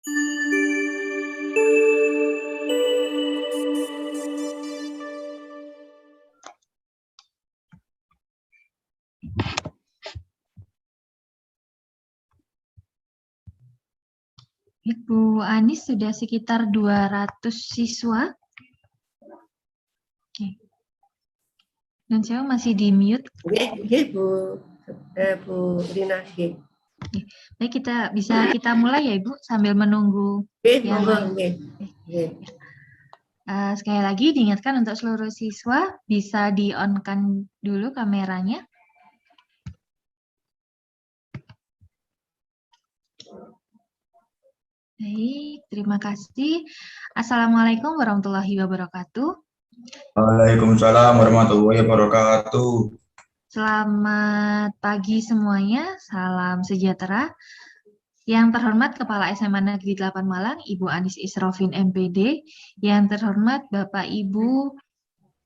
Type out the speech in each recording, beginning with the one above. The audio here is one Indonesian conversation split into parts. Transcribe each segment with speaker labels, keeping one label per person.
Speaker 1: Ibu Anis sudah sekitar 200 siswa. Oke. Dan saya masih di mute.
Speaker 2: Nggih, Bu Rina. Nggih.
Speaker 1: Baik, kita mulai ya Ibu sambil menunggu yang lain. Sekali lagi diingatkan untuk seluruh siswa bisa di-on-kan dulu kameranya. Baik, terima kasih. Assalamualaikum warahmatullahi wabarakatuh.
Speaker 3: Waalaikumsalam warahmatullahi wabarakatuh.
Speaker 1: Selamat pagi semuanya, salam sejahtera. Yang terhormat Kepala SMA Negeri 8 Malang, Ibu Anis Isrofin MPD. Yang terhormat Bapak Ibu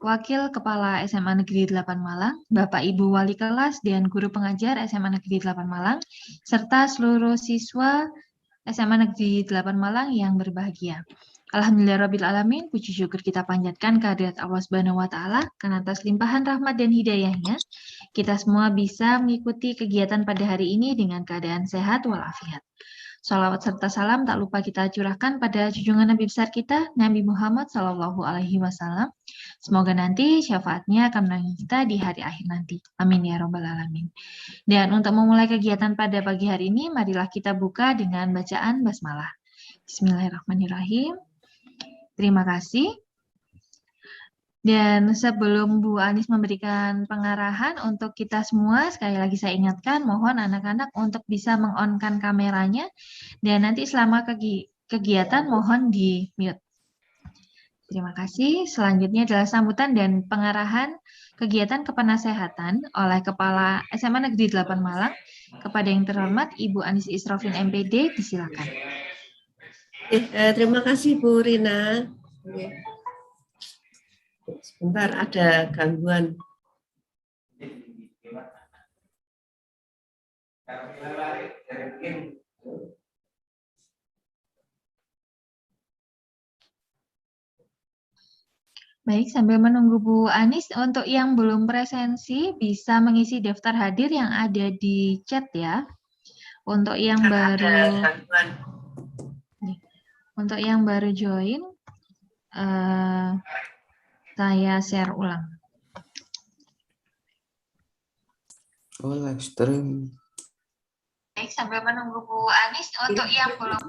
Speaker 1: Wakil Kepala SMA Negeri 8 Malang, Bapak Ibu Wali Kelas dan Guru Pengajar SMA Negeri 8 Malang, serta seluruh siswa SMA Negeri 8 Malang yang berbahagia. Alhamdulillahirrabbilalamin, puji syukur kita panjatkan kehadirat Allah Subhanahu wa Ta'ala karena atas limpahan rahmat dan hidayahnya kita semua bisa mengikuti kegiatan pada hari ini dengan keadaan sehat walafiat. Salawat serta salam tak lupa kita curahkan pada junjungan Nabi besar kita, Nabi Muhammad SAW. Semoga nanti syafaatnya akan menemani kita di hari akhir nanti. Amin ya Rabbal Alamin. Dan untuk memulai kegiatan pada pagi hari ini, marilah kita buka dengan bacaan basmalah. Bismillahirrahmanirrahim. Terima kasih. Dan sebelum Bu Anis memberikan pengarahan untuk kita semua, sekali lagi saya ingatkan, mohon anak-anak untuk bisa meng-on-kan kameranya, dan nanti selama kegiatan mohon di mute. Terima kasih. Selanjutnya adalah sambutan dan pengarahan kegiatan kepenasehatan oleh Kepala SMA Negeri 8 Malang. Kepada yang terhormat Ibu Anis Isrofin MPD, disilakan.
Speaker 2: Terima kasih Bu Rina. Sebentar, ada gangguan.
Speaker 1: Baik, sambil menunggu Bu Anis, untuk yang belum presensi bisa mengisi daftar hadir yang ada di chat ya. Untuk yang baru join, saya share ulang.
Speaker 4: Oh, live stream.
Speaker 1: Baik, sambil menunggu Bu Anis, untuk yang belum.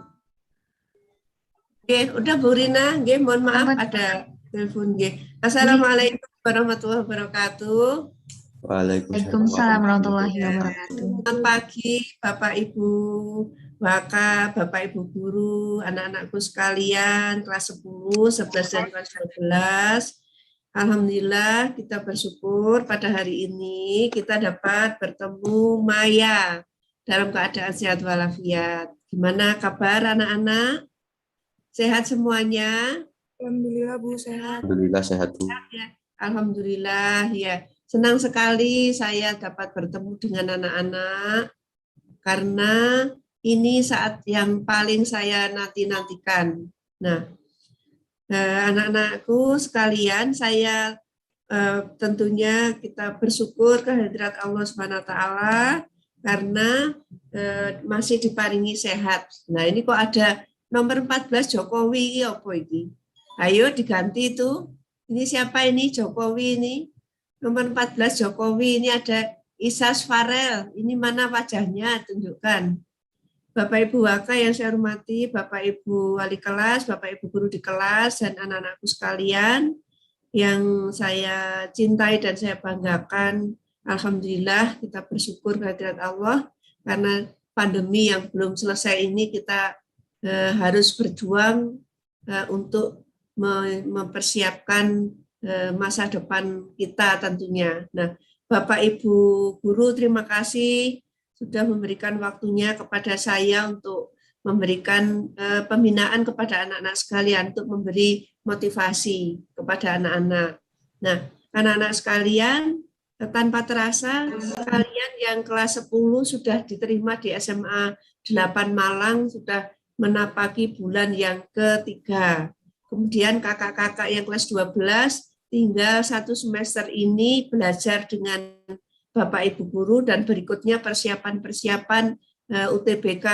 Speaker 2: Oke, udah Bu Rina, mohon maaf ada telepon. Assalamualaikum warahmatullahi wabarakatuh.
Speaker 1: Waalaikumsalam warahmatullahi wabarakatuh.
Speaker 2: Selamat pagi Bapak Ibu Waka, Bapak Ibu guru, anak-anakku sekalian kelas 10, 11 dan kelas 12. Alhamdulillah kita bersyukur pada hari ini kita dapat bertemu Maya dalam keadaan sehat walafiat. Gimana kabar anak-anak? Sehat semuanya?
Speaker 5: Alhamdulillah Bu, sehat.
Speaker 4: Alhamdulillah sehat Bu.
Speaker 2: Alhamdulillah ya. Senang sekali saya dapat bertemu dengan anak-anak karena ini saat yang paling saya nanti-nantikan. Nah, anak-anakku sekalian, saya tentunya kita bersyukur kehadirat Allah Subhanahu wa Ta'ala karena masih diparingi sehat. Nah, ini kok ada nomor 14 Jokowi, apa ini? Ayo diganti itu. Ini siapa ini Jokowi ini? Nomor 14 Jokowi, ini ada Isas Farel. Ini mana wajahnya? Tunjukkan. Bapak Ibu Waka yang saya hormati, Bapak Ibu Wali Kelas, Bapak Ibu Guru di kelas, dan anak-anakku sekalian yang saya cintai dan saya banggakan. Alhamdulillah kita bersyukur kehadirat Allah karena pandemi yang belum selesai ini kita harus berjuang untuk mempersiapkan masa depan kita tentunya. Nah, Bapak Ibu Guru terima kasih sudah memberikan waktunya kepada saya untuk memberikan pembinaan kepada anak-anak sekalian untuk memberi motivasi kepada anak-anak. Nah, anak-anak sekalian, tanpa terasa kalian yang kelas 10 sudah diterima di SMA 8 Malang, sudah menapaki bulan yang ketiga. Kemudian kakak-kakak yang kelas 12 tinggal 1 semester ini belajar dengan Bapak Ibu guru dan berikutnya persiapan-persiapan UTBK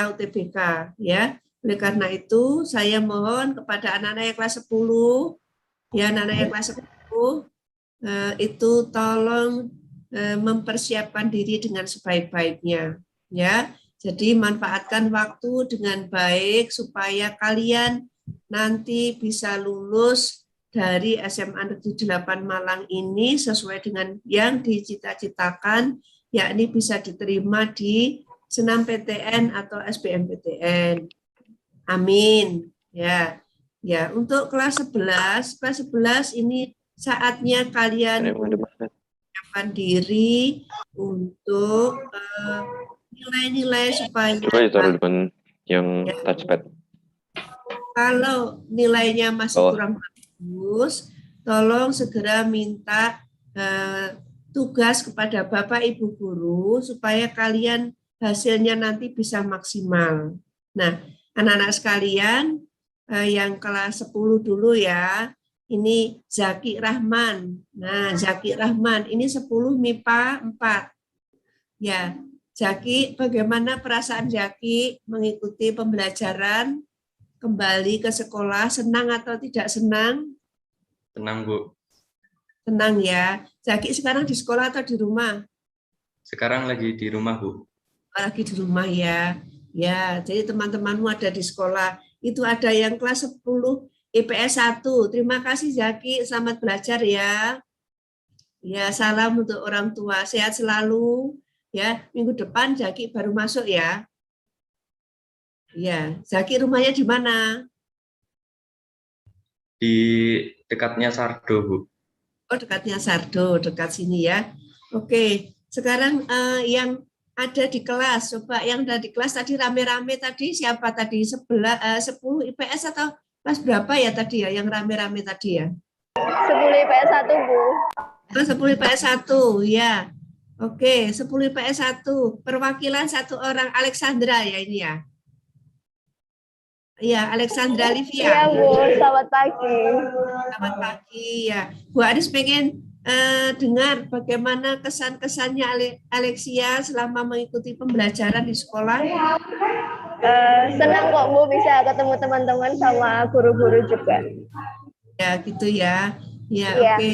Speaker 2: ya. Oleh karena itu saya mohon kepada anak-anak yang kelas 10 ya, anak-anak yang kelas 10 itu tolong mempersiapkan diri dengan sebaik-baiknya ya. Jadi manfaatkan waktu dengan baik supaya kalian nanti bisa lulus dari SMA Negeri 8 Malang ini sesuai dengan yang dicita-citakan, yakni bisa diterima di SNMPTN atau SBMPTN. Amin. Ya. Ya, untuk kelas 11 ini saatnya kalian menyiapkan diri untuk nilai-nilai supaya
Speaker 6: coba ditaruh depan yang touchpad.
Speaker 2: Kalau nilainya masih kurang bagus, tolong segera minta tugas kepada Bapak Ibu guru supaya kalian hasilnya nanti bisa maksimal. Nah, anak-anak sekalian yang kelas 10 dulu ya. Ini Zaki Rahman. Nah, Zaki Rahman ini 10 MIPA 4. Ya, Zaki, bagaimana perasaan Zaki mengikuti pembelajaran kembali ke sekolah? Senang atau tidak senang?
Speaker 7: Senang, Bu.
Speaker 2: Senang ya. Zaki sekarang di sekolah atau di rumah?
Speaker 7: Sekarang lagi di rumah, Bu.
Speaker 2: Lagi di rumah ya. Ya, jadi teman-temanmu ada di sekolah. Itu ada yang kelas 10 IPS 1. Terima kasih Zaki, selamat belajar ya. Ya, salam untuk orang tua. Sehat selalu. Ya, minggu depan Zaki baru masuk ya. Ya, Zaki rumahnya di mana?
Speaker 7: Di dekatnya Sardo, Bu.
Speaker 2: Oh, dekatnya Sardo, dekat sini ya. Oke, sekarang yang ada di kelas, coba yang ada di kelas tadi rame-rame tadi siapa tadi? 10 IPS atau kelas berapa ya tadi ya yang rame-rame tadi ya?
Speaker 8: 10 IPS 1, Bu.
Speaker 2: 10 IPS 1, ya. Oke, 10 IPS 1. Perwakilan 1 orang, Alexandra ya ini ya. Iya, Alexandra Livia.
Speaker 8: Iya, Bu. Selamat pagi.
Speaker 2: Selamat pagi ya. Bu Aris pengen dengar bagaimana kesan-kesannya Alexia selama mengikuti pembelajaran di sekolah.
Speaker 8: Senang kok, Bu, bisa ketemu teman-teman sama guru-guru juga.
Speaker 2: Ya, gitu ya. Ya,
Speaker 8: Iya.
Speaker 2: oke.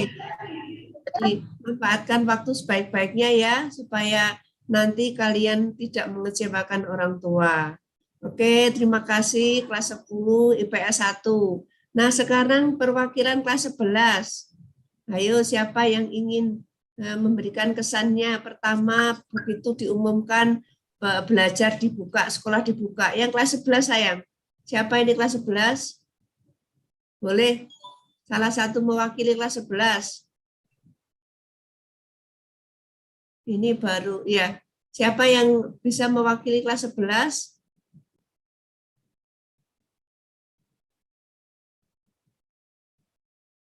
Speaker 2: Jadi, manfaatkan waktu sebaik-baiknya ya, supaya nanti kalian tidak mengecewakan orang tua. Oke, terima kasih kelas 10 IPS 1. Nah, sekarang perwakilan kelas 11. Ayo, siapa yang ingin memberikan kesannya? Pertama, begitu diumumkan belajar dibuka, sekolah dibuka. Yang kelas 11 sayang. Siapa ini kelas 11? Boleh salah satu mewakili kelas 11. Ini baru, ya. Siapa yang bisa mewakili kelas 11?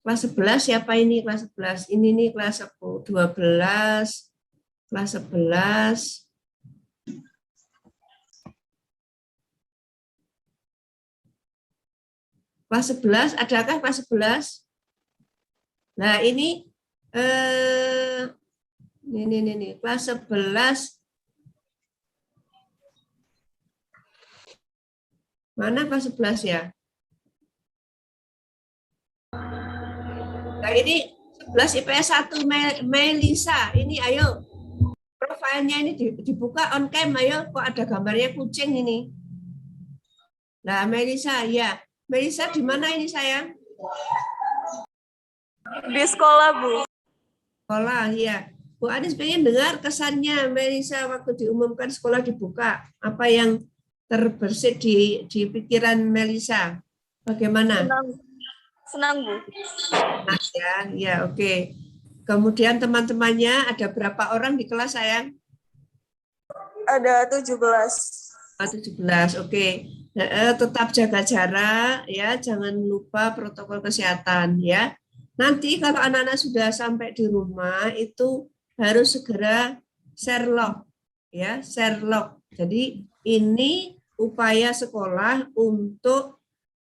Speaker 2: Kelas 11 siapa ini kelas 11? Ini nih kelas 12, kelas 11. Kelas 11, adakah kelas 11? Nah, ini kelas 11. Mana kelas 11 ya? Nah, ini 11 IPS 1 Melisa. Ini ayo. Profilnya ini dibuka on cam, ayo. Kok ada gambarnya kucing ini? Nah, Melisa, ya. Melisa di mana ini sayang?
Speaker 5: Di sekolah, Bu.
Speaker 2: Sekolah, ya. Bu Adis pengen dengar kesannya Melisa waktu diumumkan sekolah dibuka. Apa yang terbersit di pikiran Melisa? Bagaimana?
Speaker 5: Senang, Bu.
Speaker 2: Ya, oke. Kemudian teman-temannya ada berapa orang di kelas sayang?
Speaker 5: Ada 17.
Speaker 2: 17, oke. Tetap jaga jarak ya, jangan lupa protokol kesehatan ya. Nanti kalau anak-anak sudah sampai di rumah itu harus segera share log ya, share log. Jadi ini upaya sekolah untuk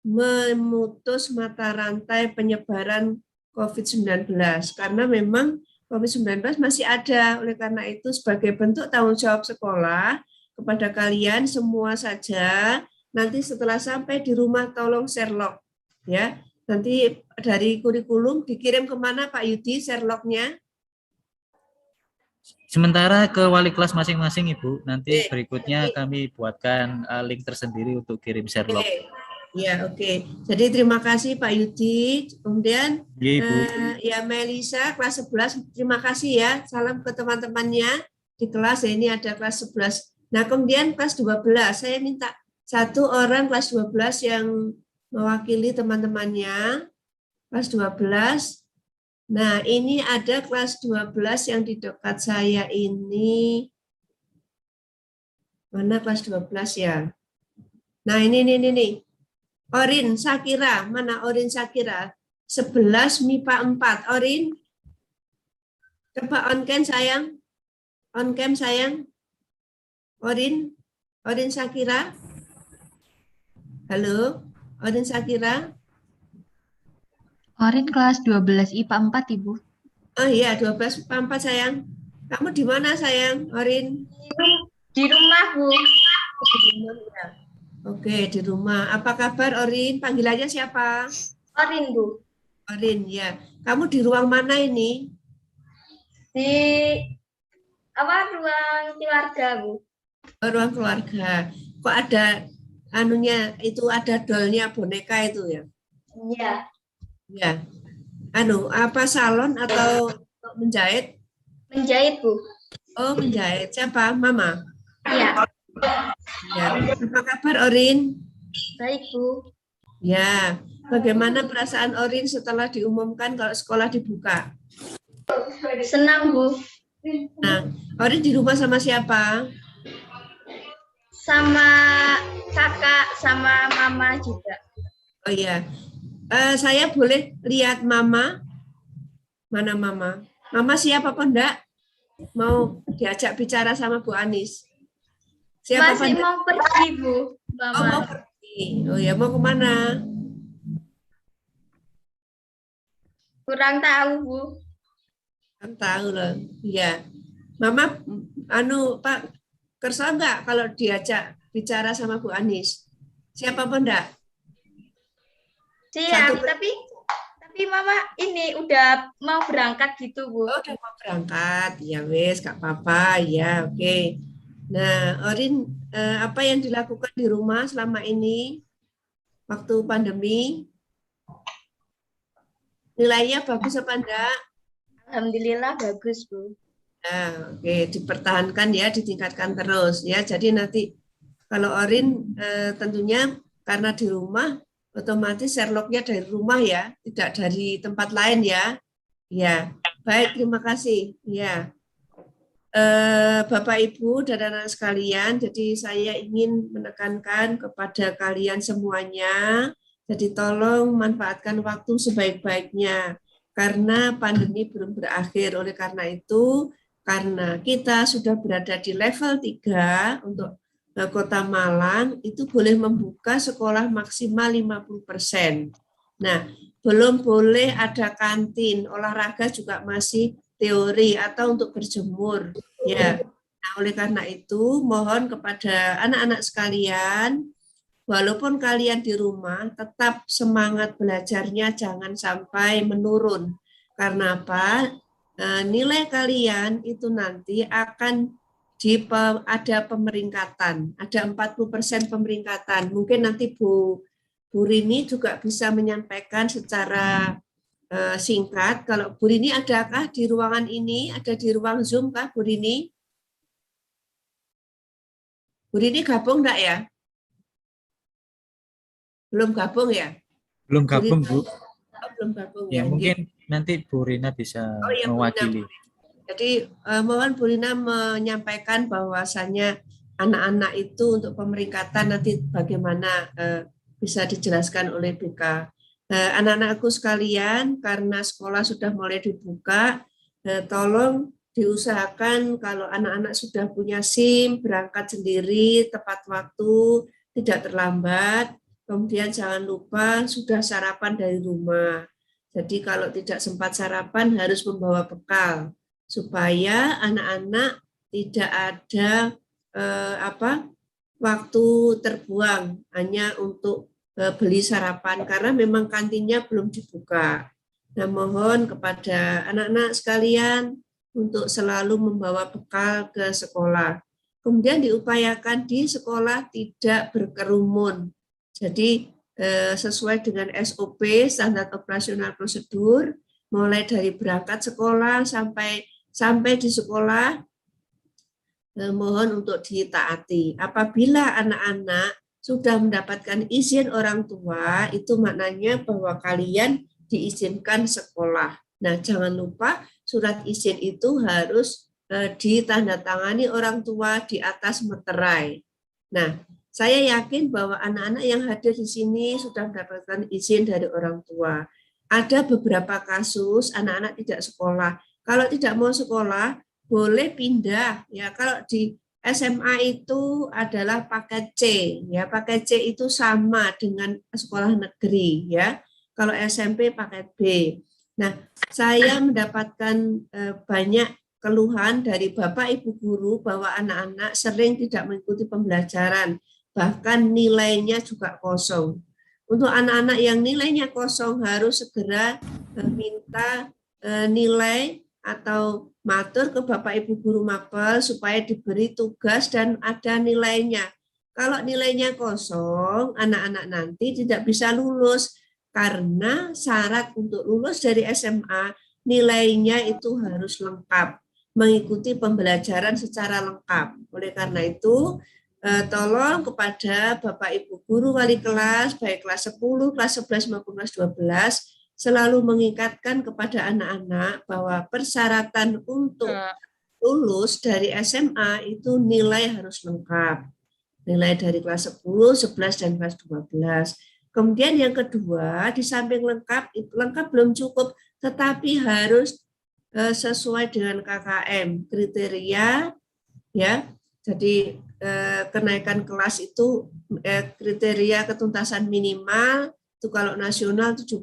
Speaker 2: memutus mata rantai penyebaran COVID-19 karena memang COVID-19 masih ada. Oleh karena itu sebagai bentuk tanggung jawab sekolah kepada kalian semua saja, nanti setelah sampai di rumah tolong Sherlock ya. Nanti dari kurikulum dikirim kemana Pak Yudi Sherlocknya?
Speaker 9: Sementara ke wali kelas masing-masing Ibu, nanti berikutnya kami buatkan link tersendiri untuk kirim Sherlock.
Speaker 2: Ya, oke. Jadi terima kasih Pak Yudi. Kemudian
Speaker 9: Ibu.
Speaker 2: Ya Melisa kelas 11, terima kasih ya. Salam ke teman-temannya di kelas. Ya, ini ada kelas 11. Nah, kemudian kelas 12, saya minta satu orang kelas 12 yang mewakili teman-temannya. Kelas 12. Nah, ini ada kelas 12 yang di dekat saya ini. Mana kelas 12 ya? Nah, ini. Orin Sakira, mana Orin Sakira? 11 MIPA 4. Orin, coba on cam sayang. On cam sayang. Orin Sakira. Halo, Orin Sakira.
Speaker 1: Orin kelas 12 IPA 4, Ibu.
Speaker 2: Oh iya, 12 MIPA 4 sayang. Kamu di mana sayang, Orin?
Speaker 8: Di rumah, Bu.
Speaker 2: Di rumah, ya. Oke, di rumah. Apa kabar Orin? Panggilannya siapa?
Speaker 8: Orin, Bu.
Speaker 2: Orin, ya. Kamu di ruang mana ini?
Speaker 8: Di ruang keluarga, Bu.
Speaker 2: Oh, ruang keluarga. Kok ada anunya, itu ada dolnya boneka itu ya?
Speaker 8: Iya.
Speaker 2: Ya. Apa salon atau menjahit?
Speaker 8: Menjahit, Bu.
Speaker 2: Oh, menjahit. Siapa? Mama?
Speaker 8: Iya.
Speaker 2: Ya. Apa kabar Orin?
Speaker 8: Baik, Bu.
Speaker 2: Ya. Bagaimana perasaan Orin setelah diumumkan kalau sekolah dibuka?
Speaker 8: Senang, Bu.
Speaker 2: Nah, Orin di rumah sama siapa?
Speaker 8: Sama kakak, sama mama juga.
Speaker 2: Oh iya. Saya boleh lihat Mama? Mana Mama? Mama siap apa enggak? Mau diajak bicara sama Bu Anis? Siap apa
Speaker 8: Masih
Speaker 2: enggak?
Speaker 8: mau pergi, Bu.
Speaker 2: Oh,
Speaker 8: Mama.
Speaker 2: mau pergi. Oh ya, mau kemana?
Speaker 8: Kurang tahu, Bu.
Speaker 2: Kan tahu loh. Iya. Mama, Pak, kersa enggak kalau diajak bicara sama Bu Anis? Siap apa enggak?
Speaker 8: Siap, tapi Mama ini udah mau berangkat gitu, Bu.
Speaker 2: Oh, udah mau berangkat. Ya wes, gak apa-apa. Ya, oke. Nah, Orin, apa yang dilakukan di rumah selama ini waktu pandemi? Nilainya bagus apa enggak?
Speaker 8: Alhamdulillah bagus, Bu.
Speaker 2: Nah, oke, dipertahankan ya, ditingkatkan terus ya. Jadi nanti kalau Orin tentunya karena di rumah, otomatis Sherlocknya dari rumah ya, tidak dari tempat lain ya. Ya, baik, terima kasih. Ya. Bapak Ibu dan anak sekalian, jadi saya ingin menekankan kepada kalian semuanya, jadi tolong manfaatkan waktu sebaik-baiknya karena pandemi belum berakhir. Oleh karena itu, karena kita sudah berada di level 3 untuk Kota Malang, itu boleh membuka sekolah maksimal 50%. Nah, belum boleh ada kantin, olahraga juga masih teori atau untuk berjemur. Ya, nah, oleh karena itu mohon kepada anak-anak sekalian, walaupun kalian di rumah, tetap semangat belajarnya jangan sampai menurun. Karena apa? Nilai kalian itu nanti akan ada pemeringkatan, ada 40% pemeringkatan. Mungkin nanti Bu Rini juga bisa menyampaikan secara singkat. Kalau Bu Rini adakah di ruangan ini? Ada di ruang Zoom kah Bu Rini? Bu Rini gabung enggak ya? Belum gabung ya?
Speaker 9: Belum gabung, Bu.
Speaker 2: Oh, belum gabung
Speaker 9: Ya,
Speaker 2: ya.
Speaker 9: mungkin nanti Bu Rina bisa mewakili.
Speaker 2: Jadi mohon Bu Rina menyampaikan bahwasannya anak-anak itu untuk pemeringkatan nanti bagaimana bisa dijelaskan oleh BK. Anak-anakku sekalian, karena sekolah sudah mulai dibuka, tolong diusahakan kalau anak-anak sudah punya SIM, berangkat sendiri, tepat waktu, tidak terlambat. Kemudian jangan lupa sudah sarapan dari rumah. Jadi kalau tidak sempat sarapan harus membawa bekal supaya anak-anak tidak ada waktu terbuang hanya untuk beli sarapan karena memang kantinnya belum dibuka. Nah, mohon kepada anak-anak sekalian untuk selalu membawa bekal ke sekolah. Kemudian diupayakan di sekolah tidak berkerumun. Jadi sesuai dengan SOP, standar operasional prosedur, mulai dari berangkat sekolah sampai di sekolah, mohon untuk ditaati. Apabila anak-anak sudah mendapatkan izin orang tua, itu maknanya bahwa kalian diizinkan sekolah. Nah, jangan lupa surat izin itu harus ditandatangani orang tua di atas meterai. Nah, saya yakin bahwa anak-anak yang hadir di sini sudah mendapatkan izin dari orang tua. Ada beberapa kasus anak-anak tidak sekolah. Kalau tidak mau sekolah, boleh pindah. Ya, kalau di SMA itu adalah paket C. Ya, paket C itu sama dengan sekolah negeri. Ya, kalau SMP paket B. Nah, saya mendapatkan banyak keluhan dari Bapak Ibu guru bahwa anak-anak sering tidak mengikuti pembelajaran. Bahkan nilainya juga kosong. Untuk anak-anak yang nilainya kosong harus segera minta nilai atau matur ke Bapak Ibu guru mapel supaya diberi tugas dan ada nilainya. Kalau nilainya kosong, anak-anak nanti tidak bisa lulus karena syarat untuk lulus dari SMA nilainya itu harus lengkap, mengikuti pembelajaran secara lengkap. Oleh karena itu, tolong kepada Bapak Ibu guru wali kelas, baik kelas 10, kelas 11 maupun kelas 12, selalu mengikatkan kepada anak-anak bahwa persyaratan untuk lulus dari SMA itu nilai harus lengkap. Nilai dari kelas 10, 11, dan kelas 12. Kemudian yang kedua, di samping lengkap belum cukup, tetapi harus sesuai dengan KKM, kriteria, ya. Jadi kenaikan kelas itu kriteria ketuntasan minimal itu kalau nasional 75.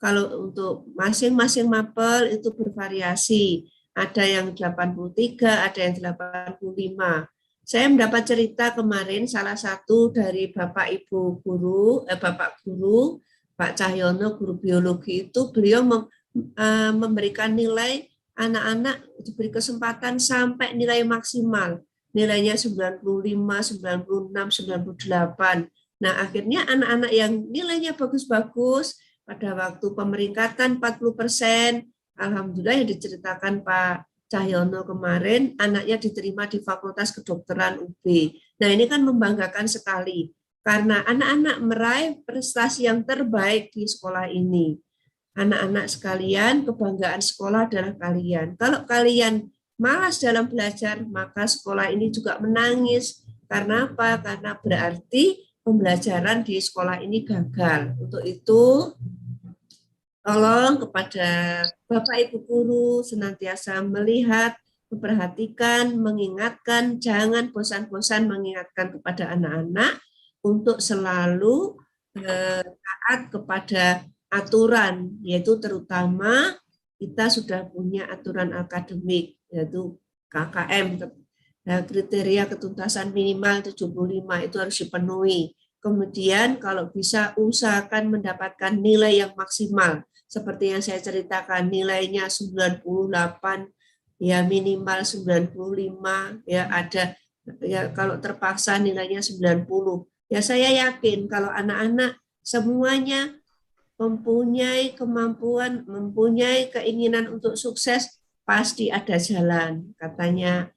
Speaker 2: Kalau untuk masing-masing mapel itu bervariasi. Ada yang 83, ada yang 85. Saya mendapat cerita kemarin salah satu dari Bapak Ibu guru, Bapak guru, Pak Cahyono, guru biologi itu beliau memberikan nilai anak-anak diberi kesempatan sampai nilai maksimal. Nilainya 95, 96, 98. Nah, akhirnya anak-anak yang nilainya bagus-bagus pada waktu pemeringkatan 40%, alhamdulillah yang diceritakan Pak Cahyono kemarin, anaknya diterima di Fakultas Kedokteran UB. Nah, ini kan membanggakan sekali karena anak-anak meraih prestasi yang terbaik di sekolah ini. Anak-anak sekalian, kebanggaan sekolah adalah kalian. Kalau kalian malas dalam belajar, maka sekolah ini juga menangis. Karena apa? Karena berarti pembelajaran di sekolah ini gagal. Untuk itu, tolong kepada Bapak Ibu guru senantiasa melihat, memperhatikan, mengingatkan, jangan bosan-bosan mengingatkan kepada anak-anak untuk selalu taat kepada aturan, yaitu terutama kita sudah punya aturan akademik, yaitu KKM, kriteria ketuntasan minimal 75 itu harus dipenuhi. Kemudian kalau bisa usahakan mendapatkan nilai yang maksimal, seperti yang saya ceritakan, nilainya 98, ya minimal 95, ya ada, ya kalau terpaksa nilainya 90. Ya saya yakin kalau anak-anak semuanya mempunyai kemampuan, mempunyai keinginan untuk sukses, pasti ada jalan. Katanya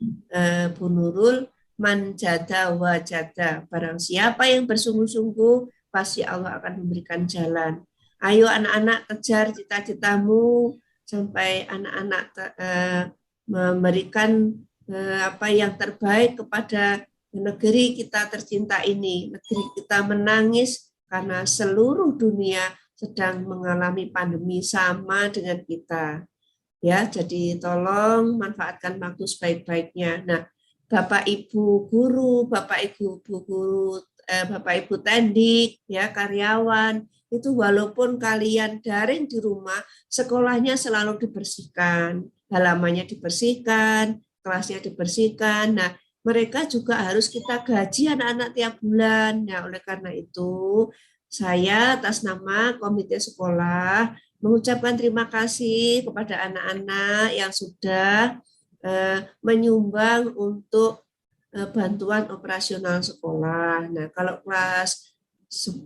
Speaker 2: Bu Nurul, man jada wajada. Barang siapa yang bersungguh-sungguh, pasti Allah akan memberikan jalan. Ayo anak-anak kejar cita-citamu sampai anak-anak memberikan apa yang terbaik kepada negeri kita tercinta ini. Negeri kita menangis karena seluruh dunia sedang mengalami pandemi sama dengan kita. Ya, jadi tolong manfaatkan waktu sebaik-baiknya. Nah, Bapak Ibu guru, Bapak Ibu guru, Bapak Ibu tendik, ya karyawan, itu walaupun kalian daring di rumah, sekolahnya selalu dibersihkan, halamannya dibersihkan, kelasnya dibersihkan. Nah, mereka juga harus kita gaji anak-anak tiap bulan. Nah, oleh karena itu, saya atas nama komite sekolah mengucapkan terima kasih kepada anak-anak yang sudah menyumbang untuk bantuan operasional sekolah. Nah, kalau kelas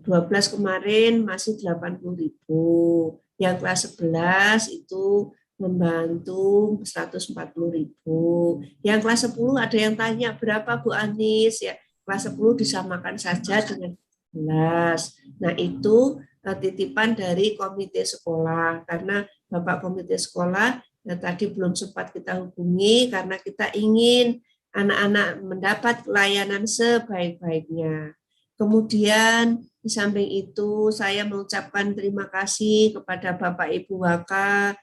Speaker 2: 12 kemarin masih 80.000, yang kelas 11 itu membantu 140.000. Yang kelas 10 ada yang tanya berapa Bu Anis, ya kelas 10 disamakan saja dengan 11. Nah, itu titipan dari komite sekolah, karena Bapak komite sekolah tadi belum sempat kita hubungi karena kita ingin anak-anak mendapat pelayanan sebaik-baiknya. Kemudian di samping itu saya mengucapkan terima kasih kepada Bapak Ibu Waka,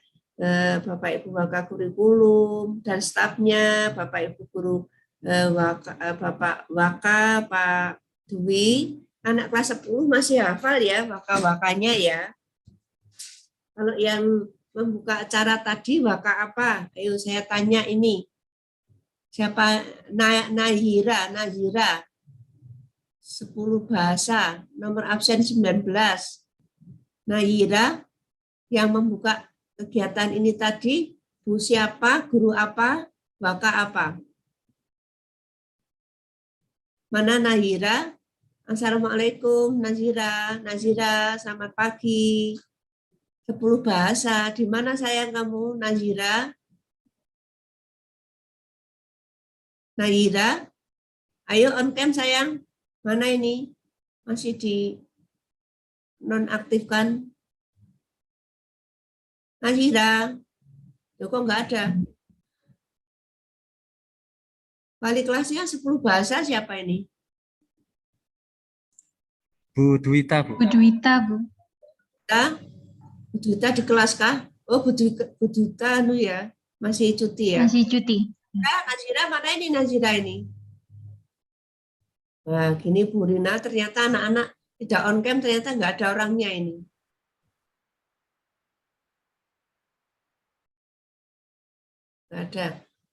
Speaker 2: Bapak Ibu Waka kurikulum dan stafnya, Bapak Ibu guru Bapak Waka, Pak Dwi. Anak kelas 10 masih hafal ya waka-wakanya ya. Kalau yang membuka acara tadi waka apa? Ayo saya tanya ini. Siapa? Nahira. 10 bahasa, nomor absen 19. Nahira yang membuka kegiatan ini tadi, Bu siapa, guru apa, waka apa? Mana Nahira? Assalamualaikum Nazira, selamat pagi. 10 bahasa, di mana sayang kamu Nazira? Nazira, ayo on cam sayang. Mana ini? Masih di nonaktifkan. Nazira, kok nggak ada? Wali kelasnya 10 bahasa siapa ini?
Speaker 9: Bu Dwita, Bu.
Speaker 1: Bu Dwita, Bu.
Speaker 2: Bu Dwita di kelas kah? Oh, Bu Dwita anu ya, masih cuti ya?
Speaker 1: Masih cuti.
Speaker 2: Nazira, mana ini Nazira ini? Nah, gini Bu Rina, ternyata anak-anak tidak on cam, ternyata nggak ada orangnya ini. Nggak ada.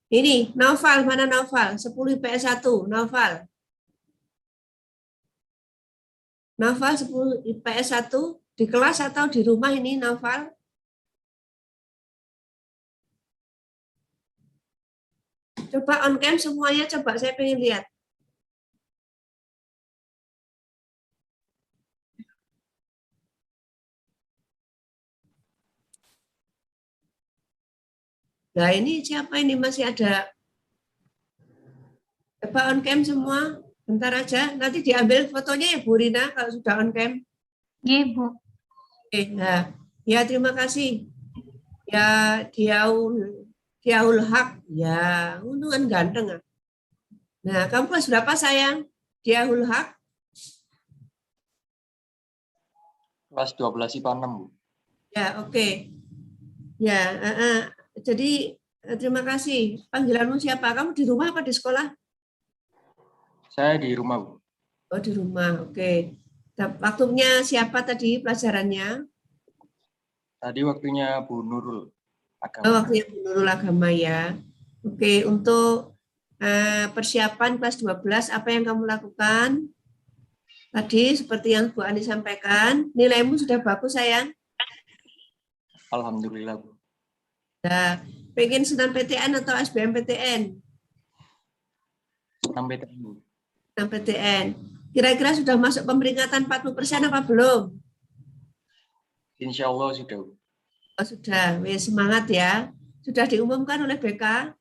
Speaker 2: Ini, Naufal, mana Naufal? 10 IPS 1, Naufal. Naufal 10 IPS 1, di kelas atau di rumah ini Naufal? Coba on cam semuanya, coba saya pengen lihat. Nah ini siapa ini, masih ada? Coba on cam semua, bentar aja, nanti diambil fotonya ya Bu Rina kalau sudah on cam.
Speaker 1: Iya, Bu.
Speaker 2: Oke, nah, ya terima kasih. Ya Diaul Haq, ya untungan ganteng. Nah, kamu kelas berapa sayang? Diaul Haq?
Speaker 7: Kelas 12 IPA 6, Bu.
Speaker 2: Ya, oke. Ya, jadi terima kasih. Panggilanmu siapa? Kamu di rumah apa di sekolah?
Speaker 7: Saya di rumah, Bu.
Speaker 2: Oh, di rumah. Oke. Waktunya siapa tadi pelajarannya?
Speaker 7: Tadi waktunya Bu Nurul Agama.
Speaker 2: Oh, waktunya Bu Nurul Agama ya. Oke, untuk persiapan kelas 12 apa yang kamu lakukan? Tadi seperti yang Bu Ani sampaikan, nilaimu sudah bagus sayang?
Speaker 7: Alhamdulillah, Bu.
Speaker 2: Nah, pengen SNMPTN atau SBMPTN?
Speaker 7: SNMPTN, Bu.
Speaker 2: SNMPTN. Kira-kira sudah masuk pemeringkatan 40% apa belum?
Speaker 7: Insya Allah sudah, Bu.
Speaker 2: Oh, sudah. Wes, semangat ya. Sudah diumumkan oleh BK?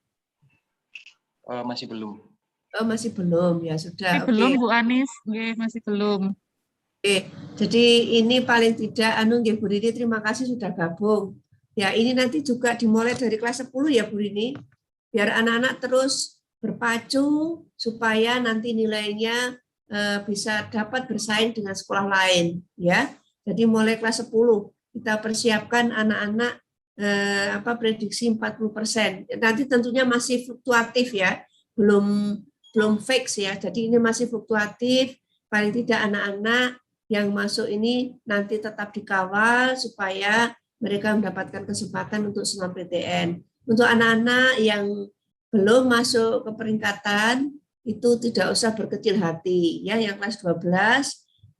Speaker 7: Masih belum.
Speaker 2: Oh, masih belum. Ya, sudah.
Speaker 10: Masih belum, Bu Anis. Masih belum.
Speaker 2: Oke, jadi ini paling tidak, Bu Rini, terima kasih sudah gabung. Ya, ini nanti juga dimulai dari kelas 10 ya, Bu Rini. Biar anak-anak terus berpacu supaya nanti nilainya bisa dapat bersaing dengan sekolah lain. Ya, jadi mulai kelas 10 kita persiapkan anak-anak prediksi 40%. Nanti tentunya masih fluktuatif ya, belum fix ya. Jadi ini masih fluktuatif. Paling tidak anak-anak yang masuk ini nanti tetap dikawal supaya mereka mendapatkan kesempatan untuk SNMPTN. Untuk anak-anak yang belum masuk ke peringkatan itu tidak usah berkecil hati ya, yang kelas 12.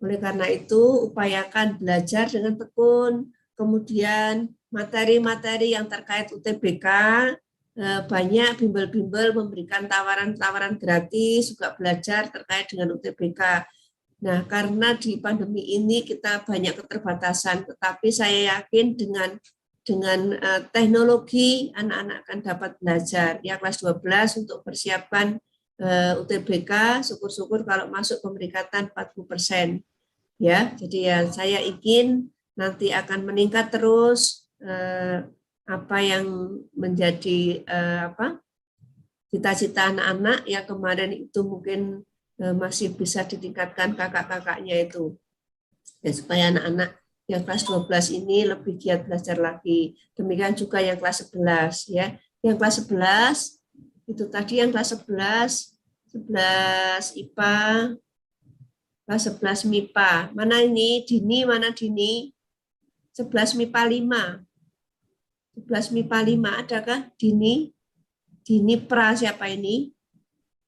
Speaker 2: Oleh karena itu upayakan belajar dengan tekun. Kemudian materi-materi yang terkait UTBK, banyak bimbel-bimbel memberikan tawaran-tawaran gratis juga belajar terkait dengan UTBK. Nah, karena di pandemi ini kita banyak keterbatasan, tetapi saya yakin dengan teknologi anak-anak akan dapat belajar. Ya, kelas 12 untuk persiapan UTBK, syukur-syukur kalau masuk pemeringkatan 40%. Ya, jadi ya saya ingin nanti akan meningkat terus apa yang menjadi cita-cita anak-anak yang kemarin itu mungkin masih bisa ditingkatkan kakak-kakaknya itu. Ya, supaya anak-anak yang kelas 12 ini lebih giat belajar lagi. Demikian juga yang kelas 11 ya. Yang kelas 11 itu tadi yang kelas 11 IPA, kelas 11 MIPA. Mana ini? Dini, mana Dini? 11 MIPA 5. 11 MIPA 5 adakah? Dini? Dini pra siapa ini?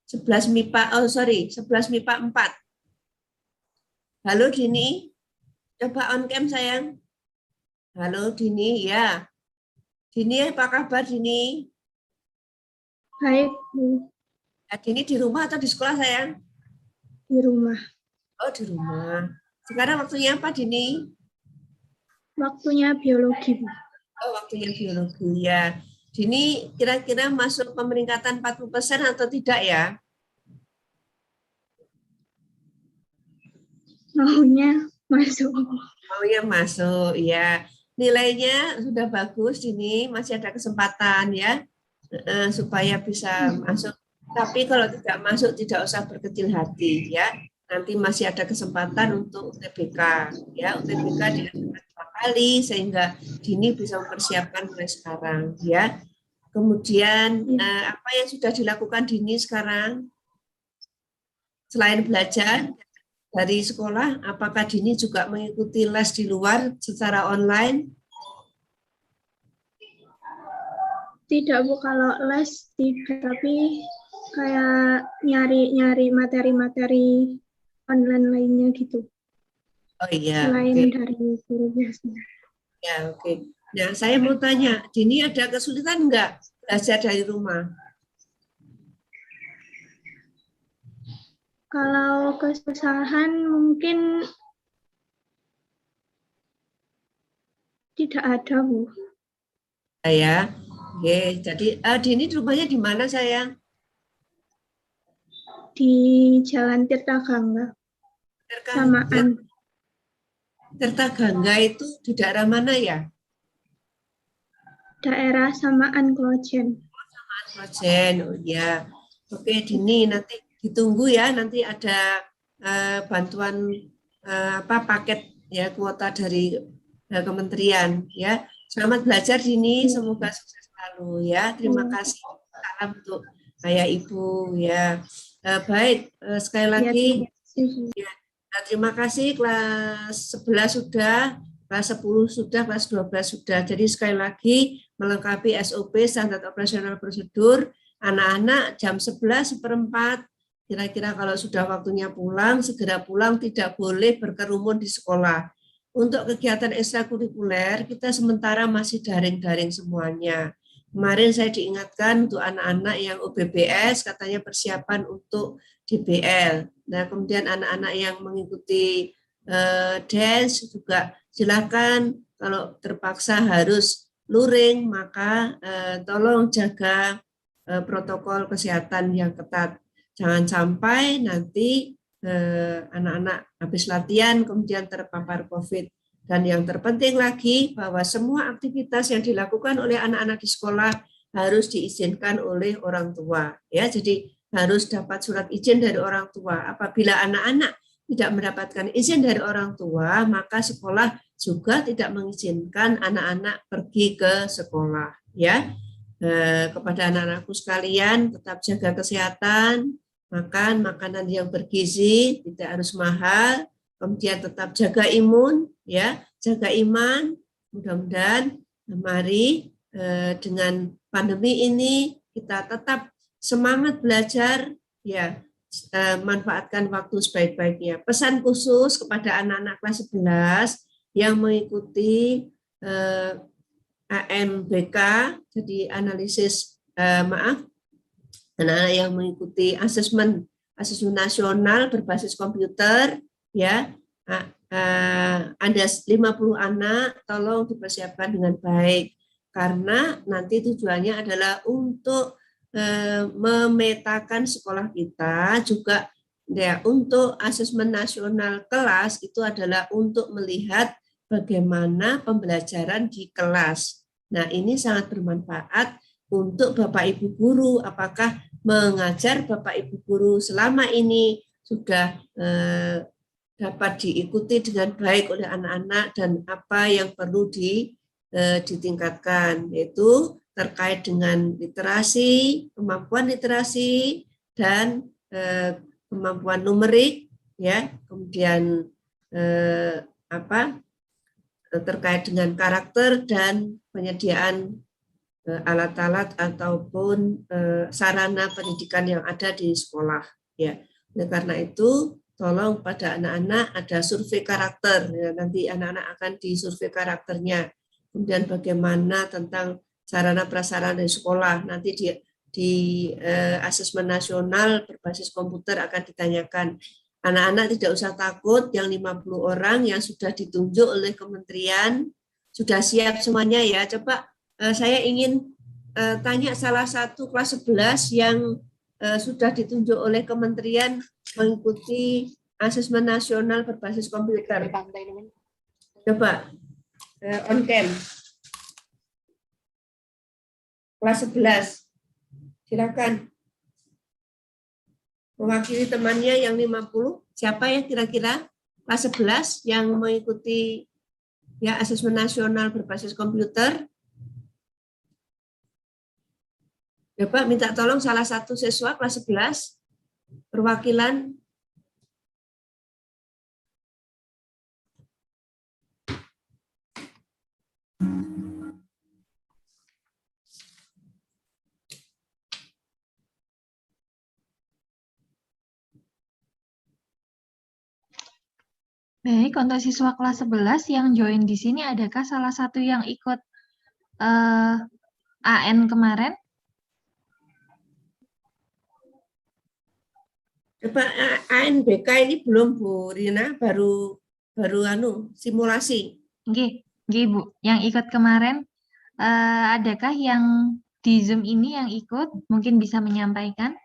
Speaker 2: 11 MIPA, 11 MIPA 4. Halo Dini? Coba on cam sayang. Halo Dini, ya. Dini apa kabar Dini?
Speaker 5: Baik, Bu.
Speaker 2: Dini di rumah atau di sekolah sayang?
Speaker 5: Di rumah.
Speaker 2: Oh, di rumah. Sekarang waktunya apa, Dini?
Speaker 5: Waktunya biologi, Bu.
Speaker 2: Oh, waktunya biologi, ya. Dini kira-kira masuk pemeringkatan 40% atau tidak ya?
Speaker 5: Maunya masuk.
Speaker 2: Maunya masuk, ya. Nilainya sudah bagus, Dini. Masih ada kesempatan, ya. Supaya bisa masuk. Tapi kalau tidak masuk, tidak usah berkecil hati, ya. Nanti masih ada kesempatan untuk UTBK, ya. UTBK diadakan 2 kali sehingga Dini bisa mempersiapkan mulai sekarang, ya. Kemudian apa yang sudah dilakukan Dini sekarang selain belajar dari sekolah? Apakah Dini juga mengikuti les di luar secara online?
Speaker 5: Tidak, Bu, kalau les tidak, tapi kayak nyari materi-materi online lainnya gitu.
Speaker 2: Oh iya.
Speaker 5: Selain dari guru biasa.
Speaker 2: Ya, oke. Nah, saya mau tanya, Dini ada kesulitan enggak belajar dari rumah?
Speaker 5: Kalau kesusahan mungkin tidak ada, Bu.
Speaker 2: Ya, oke. Jadi Dini rumahnya di mana sayang?
Speaker 5: Di Jalan Tirtagangga. Samaan.
Speaker 2: Tirtagangga itu di daerah mana ya?
Speaker 5: Daerah Samaan, Klojen.
Speaker 2: Samaan, Klojen, oh ya. Oke, Dini nanti ditunggu ya, nanti ada bantuan paket ya, kuota dari kementerian ya. Selamat belajar Dini, semoga sukses selalu ya. Terima kasih. Salam untuk Ayah Ibu ya. Baik, sekali lagi ya, terima kasih kelas 11 sudah, kelas 10 sudah, kelas 12 sudah. Jadi sekali lagi melengkapi SOP standar operasional prosedur. Anak-anak jam 11:15 kira-kira kalau sudah waktunya pulang, segera pulang, tidak boleh berkerumun di sekolah. Untuk kegiatan ekstrakurikuler kita sementara masih daring-daring semuanya. Kemarin saya diingatkan untuk anak-anak yang OBBS katanya persiapan untuk DBL. Nah, kemudian anak-anak yang mengikuti dance juga silakan, kalau terpaksa harus luring maka tolong jaga protokol kesehatan yang ketat. Jangan sampai nanti anak-anak habis latihan kemudian terpapar COVID. Dan yang terpenting lagi bahwa semua aktivitas yang dilakukan oleh anak-anak di sekolah harus diizinkan oleh orang tua. Ya, jadi harus dapat surat izin dari orang tua. Apabila anak-anak tidak mendapatkan izin dari orang tua, maka sekolah juga tidak mengizinkan anak-anak pergi ke sekolah. Ya, kepada anak-anakku sekalian, tetap jaga kesehatan, makan makanan yang bergizi, tidak harus mahal, kemudian tetap jaga imun, ya, jaga iman. Mudah-mudahan mari dengan pandemi ini kita tetap semangat belajar, ya, manfaatkan waktu sebaik-baiknya. Pesan khusus kepada anak-anak kelas 11 yang mengikuti AMBK, jadi analisis anak-anak yang mengikuti asesmen nasional berbasis komputer, ya, ada 50 anak, tolong dipersiapkan dengan baik karena nanti tujuannya adalah untuk memetakan sekolah kita, juga ya untuk asesmen nasional kelas itu adalah untuk melihat bagaimana pembelajaran di kelas. Nah, ini sangat bermanfaat untuk Bapak Ibu guru, apakah mengajar Bapak Ibu guru selama ini sudah dapat diikuti dengan baik oleh anak-anak dan apa yang perlu ditingkatkan, yaitu terkait dengan literasi, kemampuan literasi dan kemampuan numerik, ya, kemudian terkait dengan karakter dan penyediaan alat-alat ataupun sarana pendidikan yang ada di sekolah, ya. Oleh karena itu, tolong pada anak-anak ada survei karakter, ya, nanti anak-anak akan disurvei karakternya. Kemudian bagaimana tentang sarana prasarana di sekolah, nanti di asesmen nasional berbasis komputer akan ditanyakan. Anak-anak tidak usah takut, yang 50 orang yang sudah ditunjuk oleh kementerian sudah siap semuanya, ya. Coba saya ingin tanya salah satu kelas 11 yang sudah ditunjuk oleh kementerian mengikuti asesmen nasional berbasis komputer. Coba on cam. Kelas 11. Silakan. Mewakili temannya yang 50. Siapa ya kira-kira? Kelas 11 yang mengikuti ya asesmen nasional berbasis komputer. Coba minta tolong salah satu siswa kelas 11 perwakilan.
Speaker 1: Baik, untuk siswa kelas 11 yang join di sini, adakah salah satu yang ikut AN kemarin?
Speaker 2: Coba ANBK ini belum, Bu Rina, baru simulasi.
Speaker 1: Nggih, Bu. Yang ikut kemarin, adakah yang di Zoom ini yang ikut? Mungkin bisa menyampaikan?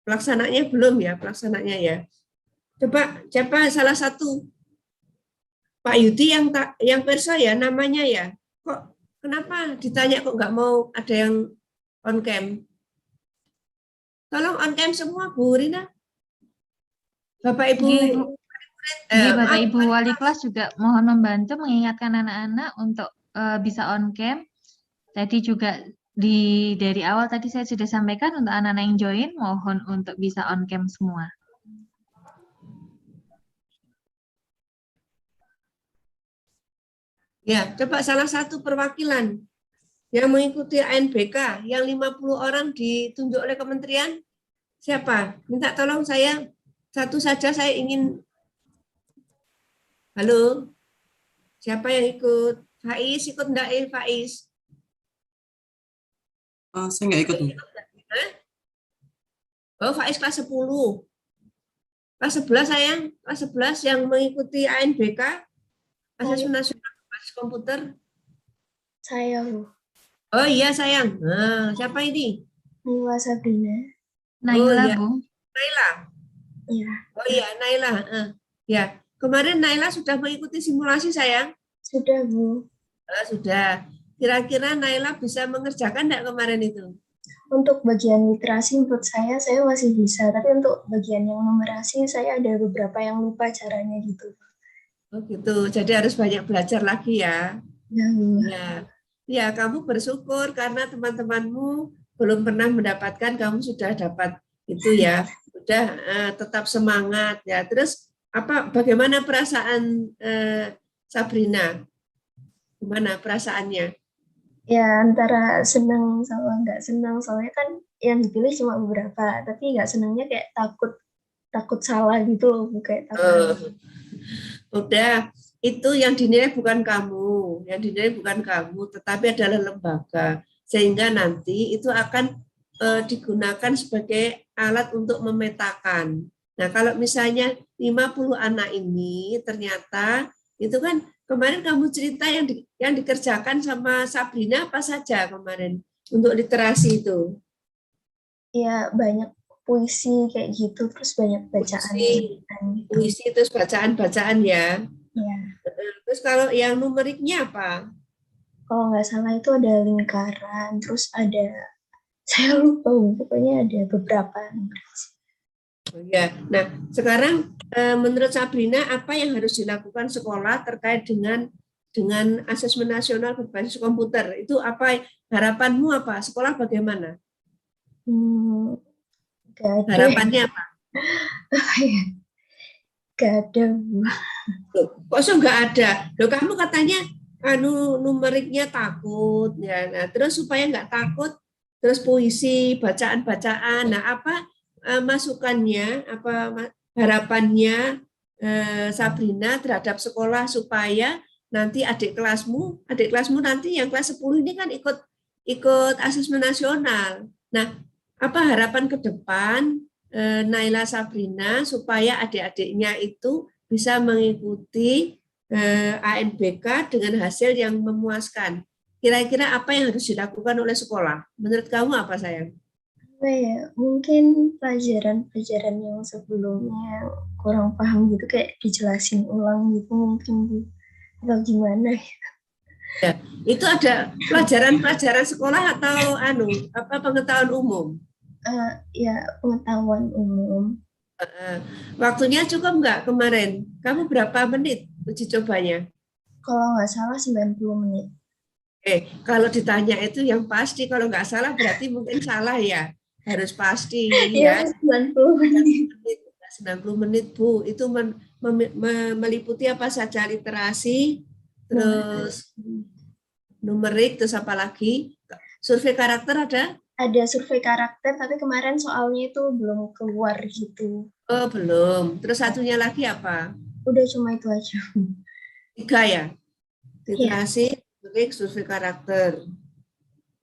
Speaker 2: Pelaksananya belum ya, pelaksananya ya. Coba siapa salah satu Pak Yudi yang perso ya namanya ya. Kok kenapa ditanya kok nggak mau ada yang on cam? Tolong on cam semua, Bu Rina. Bapak Ibu.
Speaker 1: Bapak Ibu wali kelas juga mohon membantu mengingatkan anak-anak untuk bisa on cam. Tadi juga dari awal tadi saya sudah sampaikan untuk anak-anak yang join mohon untuk bisa on cam semua.
Speaker 2: Ya, coba salah satu perwakilan yang mengikuti ANBK, yang 50 orang ditunjuk oleh kementerian, siapa? Minta tolong saya, satu saja saya ingin. Halo, siapa yang ikut? Faiz, ikut enggak Faiz?
Speaker 11: Saya nggak ikut.
Speaker 2: Oh, Faiz kelas 10. Kelas 11 sayang, kelas 11 yang mengikuti ANBK, asesmen nasional komputer.
Speaker 5: Saya, Bu.
Speaker 2: Oh iya sayang. Nah, siapa ini?
Speaker 5: Naila Sabrina.
Speaker 1: Naila,
Speaker 2: iya.
Speaker 1: Bu.
Speaker 2: Naila.
Speaker 5: Iya.
Speaker 2: Oh iya, Naila. Ya, kemarin Naila sudah mengikuti simulasi sayang?
Speaker 5: Sudah, Bu.
Speaker 2: Sudah. Kira-kira Naila bisa mengerjakan enggak kemarin itu?
Speaker 5: Untuk bagian literasi menurut saya masih bisa, tapi untuk bagian yang numerasi saya ada beberapa yang lupa caranya gitu.
Speaker 2: Oh gitu. Jadi harus banyak belajar lagi ya.
Speaker 5: Ya, Bu.
Speaker 2: Ya. Ya, kamu bersyukur karena teman-temanmu belum pernah mendapatkan, kamu sudah dapat itu ya. Sudah tetap semangat ya. Terus bagaimana perasaan Sabrina? Gimana perasaannya?
Speaker 5: Ya, antara senang sama nggak senang. Soalnya kan yang dipilih cuma beberapa, tapi nggak senangnya kayak takut salah gitu loh, Bu. Kayak takut.
Speaker 2: Udah, itu yang dinilai bukan kamu, tetapi adalah lembaga. Sehingga nanti itu akan digunakan sebagai alat untuk memetakan. Nah, kalau misalnya 50 anak ini ternyata itu kan kemarin kamu cerita yang dikerjakan sama Sabrina apa saja kemarin untuk literasi itu?
Speaker 5: Ya, banyak puisi kayak gitu, terus banyak bacaan.
Speaker 2: Puisi terus bacaan-bacaan ya.
Speaker 5: Ya.
Speaker 2: Terus kalau yang numeriknya apa?
Speaker 5: Kalau nggak salah itu ada lingkaran, terus ada, saya lupa, pokoknya ada beberapa.
Speaker 2: Oh ya, nah sekarang menurut Sabrina apa yang harus dilakukan sekolah terkait dengan asesmen nasional berbasis komputer? Itu apa harapanmu apa? Sekolah bagaimana?
Speaker 5: Gak ada.
Speaker 2: Harapannya apa?
Speaker 5: Gak ada, Bu.
Speaker 2: Kok nggak ada? Loh, kamu katanya numeriknya takut ya. Nah, terus supaya nggak takut, terus puisi, bacaan-bacaan. Nah, apa masukannya, apa harapannya Sabrina terhadap sekolah supaya nanti adik kelasmu nanti yang kelas 10 ini kan ikut asesmen nasional. Nah, apa harapan ke depan Naila Sabrina supaya adik-adiknya itu bisa mengikuti ANBK dengan hasil yang memuaskan. Kira-kira apa yang harus dilakukan oleh sekolah? Menurut kamu apa, sayang?
Speaker 5: Ya, mungkin pelajaran yang sebelumnya kurang paham gitu, kayak dijelasin ulang gitu mungkin, Bu. Atau gimana?
Speaker 2: Ya, itu ada pelajaran sekolah atau pengetahuan umum?
Speaker 5: Ya, pengetahuan umum.
Speaker 2: Waktunya cukup nggak kemarin? Kamu berapa menit uji cobanya?
Speaker 5: Kalau nggak salah 90 menit.
Speaker 2: Kalau ditanya itu yang pasti, kalau nggak salah berarti mungkin salah ya. Harus pasti
Speaker 5: ya. 90 menit.
Speaker 2: 90 menit, Bu. Itu meliputi apa saja? Literasi, terus numerik, terus apa lagi? Survei karakter ada?
Speaker 5: Ada survei karakter, tapi kemarin soalnya itu belum keluar gitu.
Speaker 2: Oh, belum. Terus satunya lagi apa?
Speaker 5: Udah cuma itu aja.
Speaker 2: 3 ya? Literasi, numerik, survei karakter.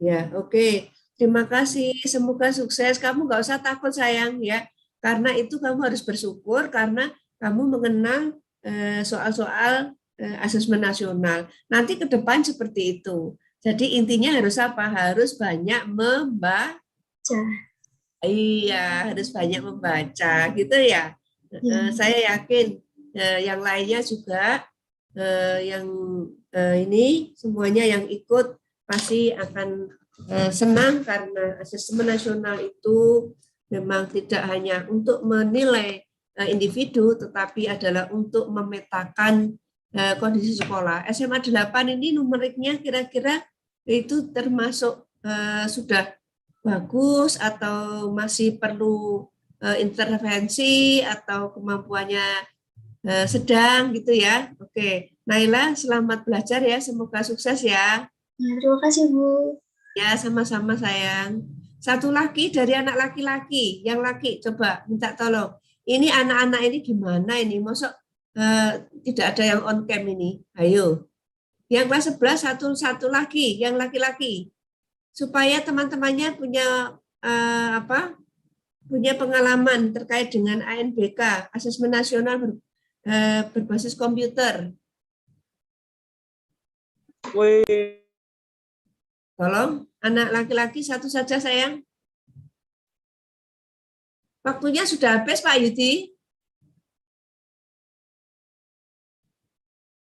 Speaker 2: Ya, oke. Terima kasih. Semoga sukses. Kamu nggak usah takut, sayang, ya. Karena itu kamu harus bersyukur karena kamu mengenal soal-soal asesmen nasional. Nanti ke depan seperti itu. Jadi intinya harus apa? Harus banyak membaca. Iya, harus banyak membaca, gitu ya. Saya yakin yang lainnya juga yang ini semuanya yang ikut pasti akan senang karena asesmen nasional itu memang tidak hanya untuk menilai individu, tetapi adalah untuk memetakan kondisi sekolah. SMA 8 ini numeriknya kira-kira itu termasuk sudah bagus atau masih perlu intervensi atau kemampuannya sedang gitu ya. Oke, Naila selamat belajar ya, semoga sukses ya.
Speaker 5: Terima kasih, Bu.
Speaker 2: Ya, sama-sama, sayang. Satu lagi dari anak laki-laki, yang laki coba minta tolong. Ini anak-anak ini gimana ini? Masuk tidak ada yang on cam ini. Ayo. Yang kelas 11 satu lagi, yang laki-laki. Supaya teman-temannya punya punya pengalaman terkait dengan ANBK, Asesmen Nasional berbasis komputer. Tolong, anak laki-laki satu saja, sayang. Waktunya sudah habis, Pak Yudi.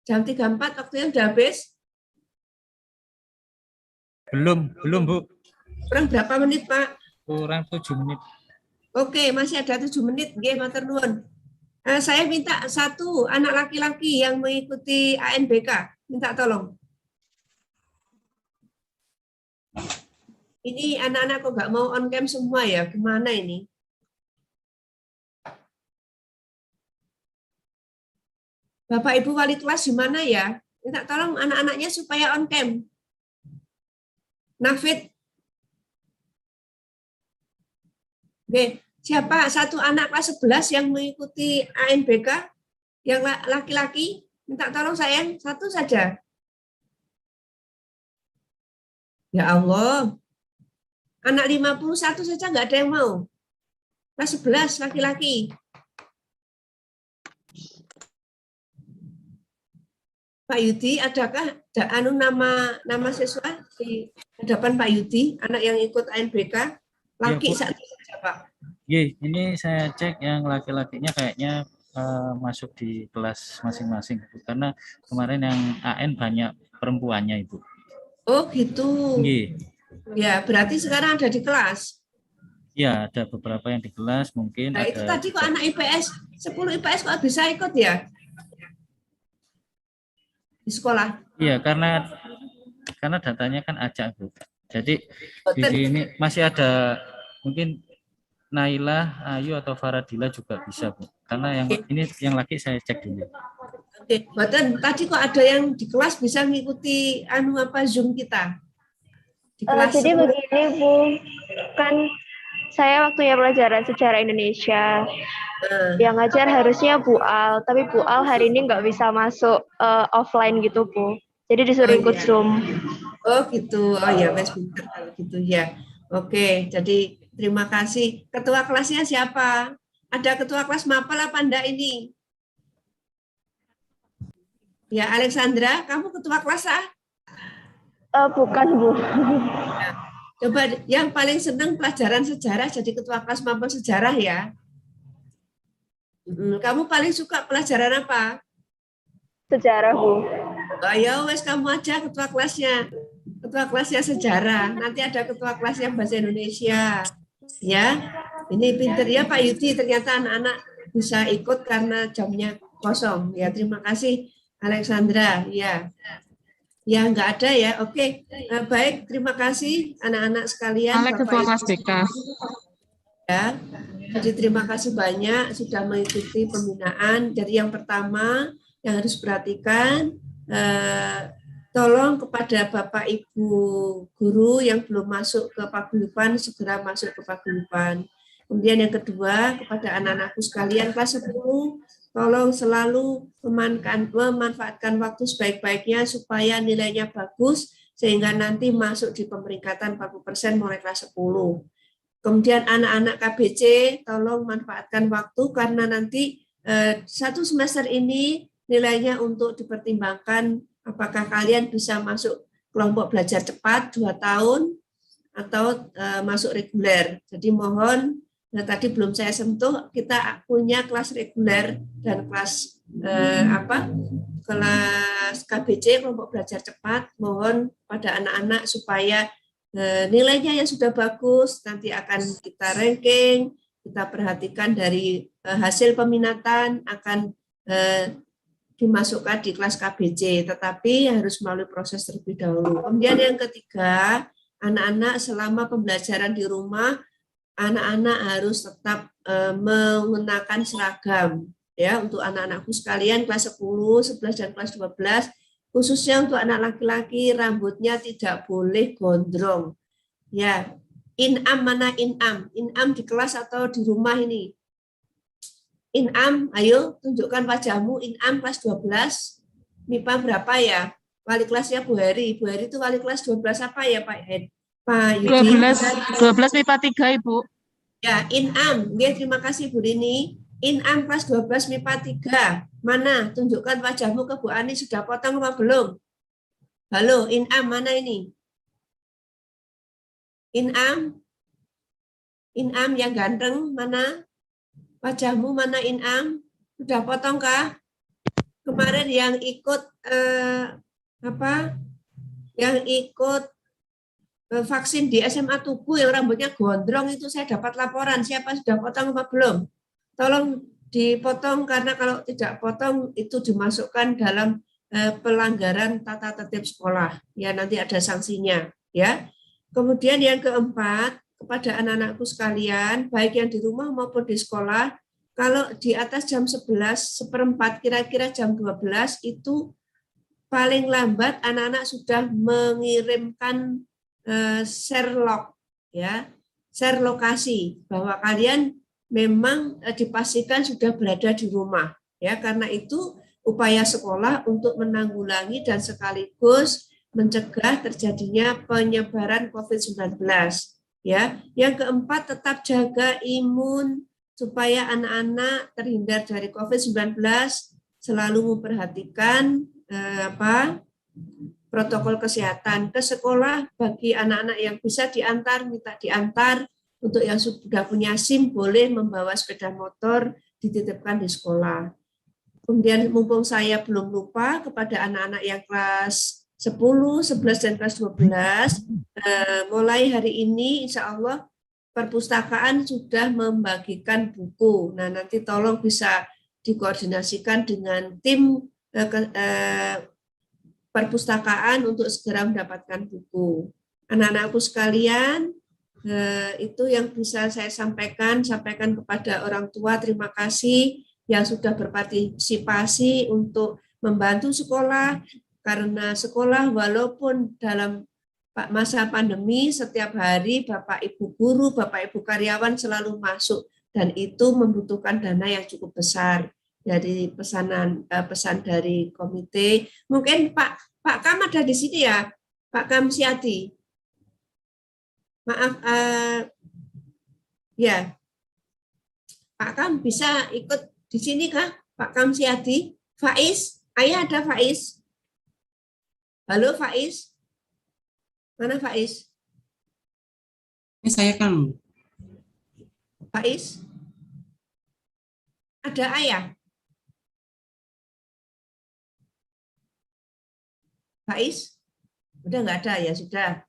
Speaker 2: Jam 34 waktunya sudah habis.
Speaker 9: Belum, Bu.
Speaker 2: Kurang berapa menit, Pak?
Speaker 9: Kurang 7 menit.
Speaker 2: Oke, masih ada 7 menit. Nggih, matur nuwun. Saya minta satu anak laki-laki yang mengikuti ANBK. Minta tolong. Ini anak-anak kok nggak mau on cam semua ya? Gimana ini? Bapak Ibu wali kelas di mana ya? Minta tolong anak-anaknya supaya on cam. Nafid. Oke, siapa satu anak kelas 11 yang mengikuti ANBK? Yang laki-laki? Minta tolong sayang, satu saja. Ya Allah. Anak 51 saja nggak ada yang mau. Kelas 11 laki-laki. Pak Yudi, adakah nama siswa di hadapan Pak Yudi, anak yang ikut ANBK? Laki
Speaker 9: Ya,
Speaker 2: satu saja, Pak.
Speaker 9: Ini saya cek yang laki-lakinya kayaknya masuk di kelas masing-masing, Bu. Karena kemarin yang AN banyak perempuannya, Ibu.
Speaker 2: Oh gitu.
Speaker 9: Nggih.
Speaker 2: Ya, berarti sekarang ada di kelas.
Speaker 9: Ya, ada beberapa yang di kelas, mungkin
Speaker 2: Nah,
Speaker 9: ada.
Speaker 2: itu tadi kok anak IPS, 10 IPS kok bisa ikut ya? Di sekolah.
Speaker 9: Iya, karena datanya kan acak, Bu. Jadi di sini masih ada mungkin Naila, Ayu atau Faradila juga bisa, Bu. Karena yang ini yang laki saya cek dulu.
Speaker 2: Oke, Baten, tadi kok ada yang di kelas bisa mengikuti Zoom kita? Di kelas
Speaker 5: Jadi begini Bu, kan saya waktunya pelajaran sejarah Indonesia. Yang ngajar harusnya Bu Al, tapi Bu Al hari ini nggak bisa masuk offline gitu Bu. Jadi disuruh ikut Zoom.
Speaker 2: Oh gitu, oh ya wes pinter kalau gitu ya. Oke, jadi terima kasih. Ketua kelasnya siapa? Ada ketua kelas mapel apa enggak ini? Ya Alexandra, kamu ketua kelas ah?
Speaker 5: Bukan Bu.
Speaker 2: Ya. Coba yang paling senang pelajaran sejarah jadi ketua kelas mapel sejarah ya. Kamu paling suka pelajaran apa?
Speaker 5: Sejarah Bu.
Speaker 2: Ayo wes kamu aja ketua kelasnya. Ketua kelasnya sejarah. Nanti ada ketua kelasnya bahasa Indonesia. Ya. Ini pinter ya Pak Yudi, ternyata anak-anak bisa ikut karena jamnya kosong. Ya, terima kasih Alexandra. Ya. Ya, enggak ada ya. Oke. Baik, terima kasih anak-anak sekalian.
Speaker 10: Alex ketua kelas BK.
Speaker 2: Ya. Jadi terima kasih banyak sudah mengikuti pembinaan. Jadi yang pertama yang harus perhatikan, tolong kepada Bapak Ibu guru yang belum masuk ke paguyuban segera masuk ke paguyuban. Kemudian yang kedua kepada anak-anakku sekalian kelas 10, tolong selalu memanfaatkan waktu sebaik-baiknya supaya nilainya bagus sehingga nanti masuk di pemeringkatan 40% mulai kelas 10. Kemudian anak-anak KBC, tolong manfaatkan waktu karena nanti satu semester ini nilainya untuk dipertimbangkan apakah kalian bisa masuk kelompok belajar cepat 2 tahun atau masuk reguler. Jadi mohon, tadi belum saya sentuh, kita punya kelas reguler dan kelas kelas KBC, kelompok belajar cepat. Mohon pada anak-anak supaya nilainya yang sudah bagus nanti akan kita ranking, kita perhatikan dari hasil peminatan akan dimasukkan di kelas KBC, tetapi harus melalui proses terlebih dahulu. Kemudian yang ketiga, anak-anak selama pembelajaran di rumah, anak-anak harus tetap mengenakan seragam. Ya, untuk anak-anakku sekalian kelas 10, 11 dan kelas 12, khususnya untuk anak laki-laki rambutnya tidak boleh gondrong. Ya, inam mana inam? Inam di kelas atau di rumah ini? Inam, ayo tunjukkan wajahmu. Inam kelas 12. MIPA berapa ya? Wali kelasnya Bu Heri. Bu Heri itu wali kelas 12 apa ya Pak Yudi?
Speaker 10: 12 MIPA 3 Ibu.
Speaker 2: Ya, inam. Ya, terima kasih Bu Rini. Inam kelas 12 MIPA 3. Mana? Tunjukkan wajahmu ke Bu Ani. Sudah potong apa belum? Halo, Inam mana ini? Inam? Inam yang ganteng mana? Wajahmu mana Inam? Sudah potong kah? Kemarin yang ikut Yang ikut vaksin di SMA Tugu yang rambutnya gondrong itu saya dapat laporan. Siapa sudah potong apa belum? Tolong dipotong, karena kalau tidak potong itu dimasukkan dalam pelanggaran tata tertib sekolah. Ya, nanti ada sanksinya. Ya. Kemudian yang keempat, kepada anak-anakku sekalian, baik yang di rumah maupun di sekolah, kalau di atas jam 11:15, kira-kira jam 12 itu paling lambat anak-anak sudah mengirimkan share log, ya, share lokasi bahwa kalian memang dipastikan sudah berada di rumah, ya. Karena itu upaya sekolah untuk menanggulangi dan sekaligus mencegah terjadinya penyebaran COVID-19. Ya, yang keempat, tetap jaga imun supaya anak-anak terhindar dari COVID-19, selalu memperhatikan protokol kesehatan. Ke sekolah bagi anak-anak yang bisa diantar, minta diantar. Untuk yang sudah punya SIM boleh membawa sepeda motor dititipkan di sekolah. Kemudian mumpung saya belum lupa, kepada anak-anak yang kelas 10, 11, dan kelas 12, mulai hari ini insya Allah perpustakaan sudah membagikan buku. Nah, nanti tolong bisa dikoordinasikan dengan tim perpustakaan untuk segera mendapatkan buku. Anak-anakku sekalian, itu yang bisa saya sampaikan kepada orang tua. Terima kasih yang sudah berpartisipasi untuk membantu sekolah, karena sekolah walaupun dalam masa pandemi setiap hari Bapak Ibu guru, Bapak Ibu karyawan selalu masuk, dan itu membutuhkan dana yang cukup besar. Dari pesan dari komite. Mungkin Pak Kam ada di sini ya, Pak Kam Siati. Maaf, ya, Pak Kam bisa ikut di sini kah, Pak Kam Siati? Faiz, ayah ada Faiz? Halo Faiz, mana Faiz?
Speaker 10: Ini saya kan.
Speaker 2: Faiz, ada ayah? Faiz? Udah nggak ada ya, sudah.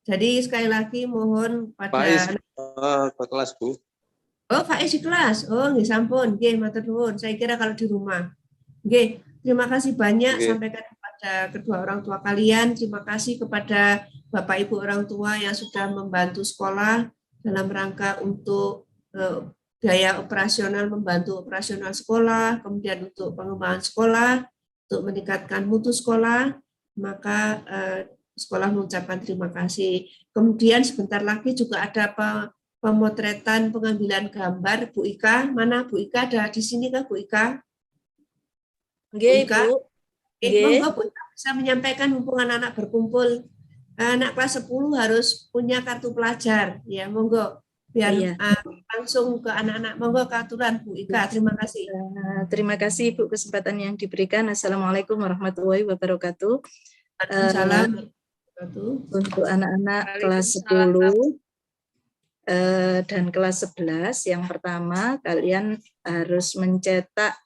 Speaker 2: Jadi sekali lagi mohon pada
Speaker 4: Faiz ke kelas, Bu.
Speaker 2: Oh, Faiz di kelas. Oh, nggih sampun. Nggih, matur nuwun. Saya kira kalau di rumah. Nggih, terima kasih banyak sampaikan kepada kedua orang tua kalian. Terima kasih kepada Bapak Ibu orang tua yang sudah membantu sekolah dalam rangka untuk biaya operasional, membantu operasional sekolah, kemudian untuk pengembangan sekolah, untuk meningkatkan mutu sekolah. Maka sekolah mengucapkan terima kasih. Kemudian sebentar lagi juga ada pemotretan pengambilan gambar. Bu Ika, mana Bu Ika? Ada di sini kah Bu Ika?
Speaker 11: Nggih, Bu.
Speaker 2: Monggo Bu Ika bisa menyampaikan mumpung anak-anak berkumpul. Anak kelas 10 harus punya kartu pelajar. Ya, monggo. Biar langsung ke anak-anak. Monggo ke aturan Bu Ika. Terima kasih.
Speaker 11: Terima kasih Bu kesempatan yang diberikan. Assalamualaikum warahmatullahi wabarakatuh.
Speaker 2: Waalaikumsalam.
Speaker 11: Untuk anak-anak kelas 10 dan kelas 11, yang pertama kalian harus mencetak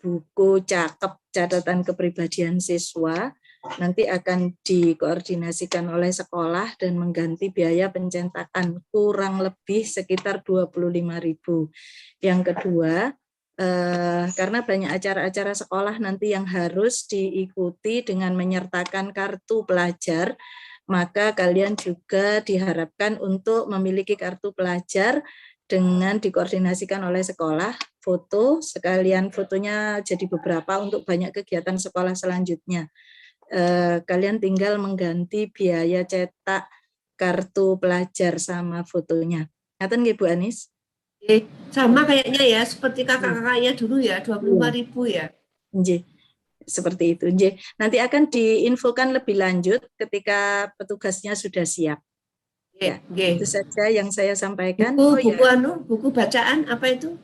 Speaker 11: buku cakep catatan kepribadian siswa. Nanti akan dikoordinasikan oleh sekolah dan mengganti biaya pencetakan kurang lebih sekitar 25.000. Yang kedua, karena banyak acara-acara sekolah nanti yang harus diikuti dengan menyertakan kartu pelajar, maka kalian juga diharapkan untuk memiliki kartu pelajar dengan dikoordinasikan oleh sekolah, foto, sekalian fotonya jadi beberapa untuk banyak kegiatan sekolah selanjutnya. Kalian tinggal mengganti biaya cetak kartu pelajar sama fotonya. Ngaten nggih Bu Anis?
Speaker 2: Sama kayaknya ya, seperti kakak-kakaknya dulu ya, 25.000 ya.
Speaker 11: Nggih. Seperti itu. Nggih. Nanti akan diinfokan lebih lanjut ketika petugasnya sudah siap. Ya, itu saja yang saya sampaikan.
Speaker 2: Buku bacaan apa itu?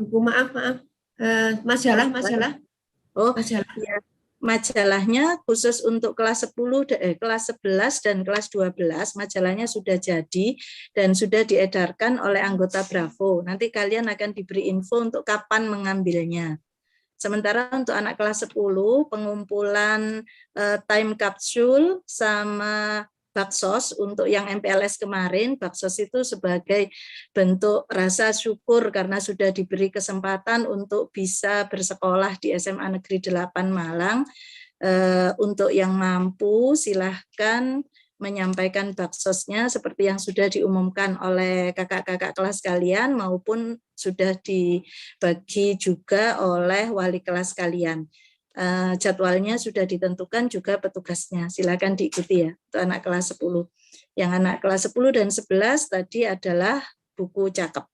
Speaker 2: Buku maaf. Majalah.
Speaker 11: Oh, ya. Majalahnya khusus untuk kelas 10, kelas 11 dan kelas 12, majalahnya sudah jadi dan sudah diedarkan oleh anggota Bravo. Nanti kalian akan diberi info untuk kapan mengambilnya. Sementara untuk anak kelas 10, pengumpulan time capsule sama Baksos untuk yang MPLS kemarin, baksos itu sebagai bentuk rasa syukur karena sudah diberi kesempatan untuk bisa bersekolah di SMA Negeri 8 Malang. Untuk yang mampu silahkan menyampaikan baksosnya seperti yang sudah diumumkan oleh kakak-kakak kelas kalian maupun sudah dibagi juga oleh wali kelas kalian. Jadwalnya sudah ditentukan juga petugasnya. Silakan diikuti ya untuk anak kelas 10. Yang anak kelas 10 dan 11 tadi adalah buku cakep.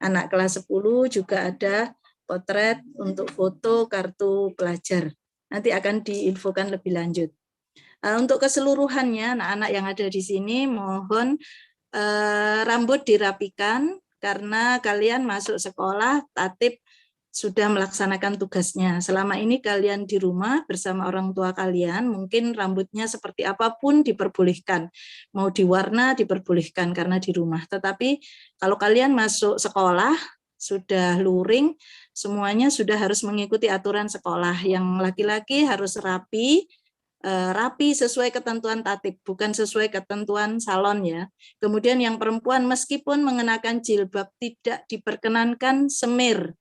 Speaker 11: Anak kelas 10 juga ada potret untuk foto kartu pelajar. Nanti akan diinfokan lebih lanjut. Untuk keseluruhannya anak-anak yang ada di sini mohon rambut dirapikan karena kalian masuk sekolah tatib sudah melaksanakan tugasnya. Selama ini kalian di rumah bersama orang tua kalian, mungkin rambutnya seperti apapun diperbolehkan. Mau diwarna diperbolehkan karena di rumah. Tetapi kalau kalian masuk sekolah, sudah luring, semuanya sudah harus mengikuti aturan sekolah. Yang laki-laki harus rapi sesuai ketentuan tatib, bukan sesuai ketentuan salon ya. Kemudian yang perempuan meskipun mengenakan jilbab tidak diperkenankan semir.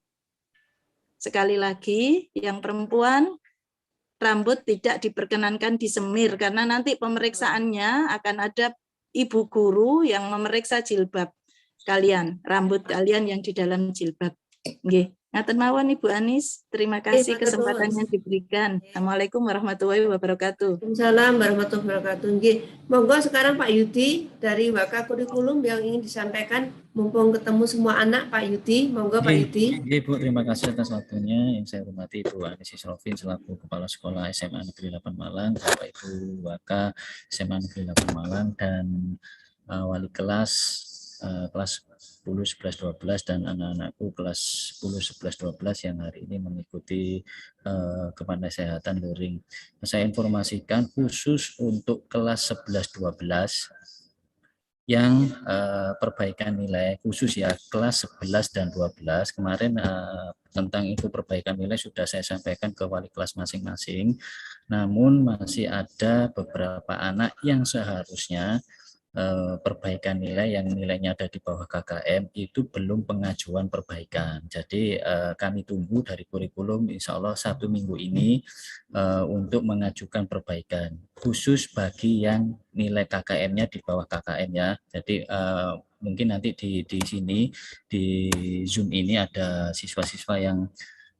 Speaker 11: Sekali lagi, yang perempuan rambut tidak diperkenankan disemir karena nanti pemeriksaannya akan ada ibu guru yang memeriksa jilbab kalian, rambut kalian yang di dalam jilbab. Nggih. Ngaten mawon Ibu Anis, terima kasih kesempatan yang diberikan. Assalamualaikum warahmatullahi wabarakatuh.
Speaker 2: Waalaikumsalam warahmatullahi wabarakatuh. Nggih. Monggo sekarang Pak Yudi dari Waka Kurikulum yang ingin disampaikan, mumpung ketemu semua anak, Pak Yudi. Monggo Pak Yudi.
Speaker 9: Ibu, terima kasih atas waktunya. Yang saya hormati Ibu Anis Isrofin selaku Kepala Sekolah SMA Negeri 8 Malang, Bapak Ibu Waka SMA Negeri 8 Malang, dan wali kelas kelas 10, 11, 12 dan anak-anakku kelas 10, 11, 12 yang hari ini mengikuti kepandaian luring. Saya informasikan khusus untuk kelas 11, 12 yang perbaikan nilai khusus ya, kelas 11 dan 12 kemarin tentang itu perbaikan nilai sudah saya sampaikan ke wali kelas masing-masing, namun masih ada beberapa anak yang seharusnya perbaikan nilai yang nilainya ada di bawah KKM itu belum pengajuan perbaikan. Jadi kami tunggu dari kurikulum insya Allah 1 minggu ini untuk mengajukan perbaikan khusus bagi yang nilai KKM-nya di bawah KKM ya. Jadi mungkin nanti di sini di Zoom ini ada siswa-siswa yang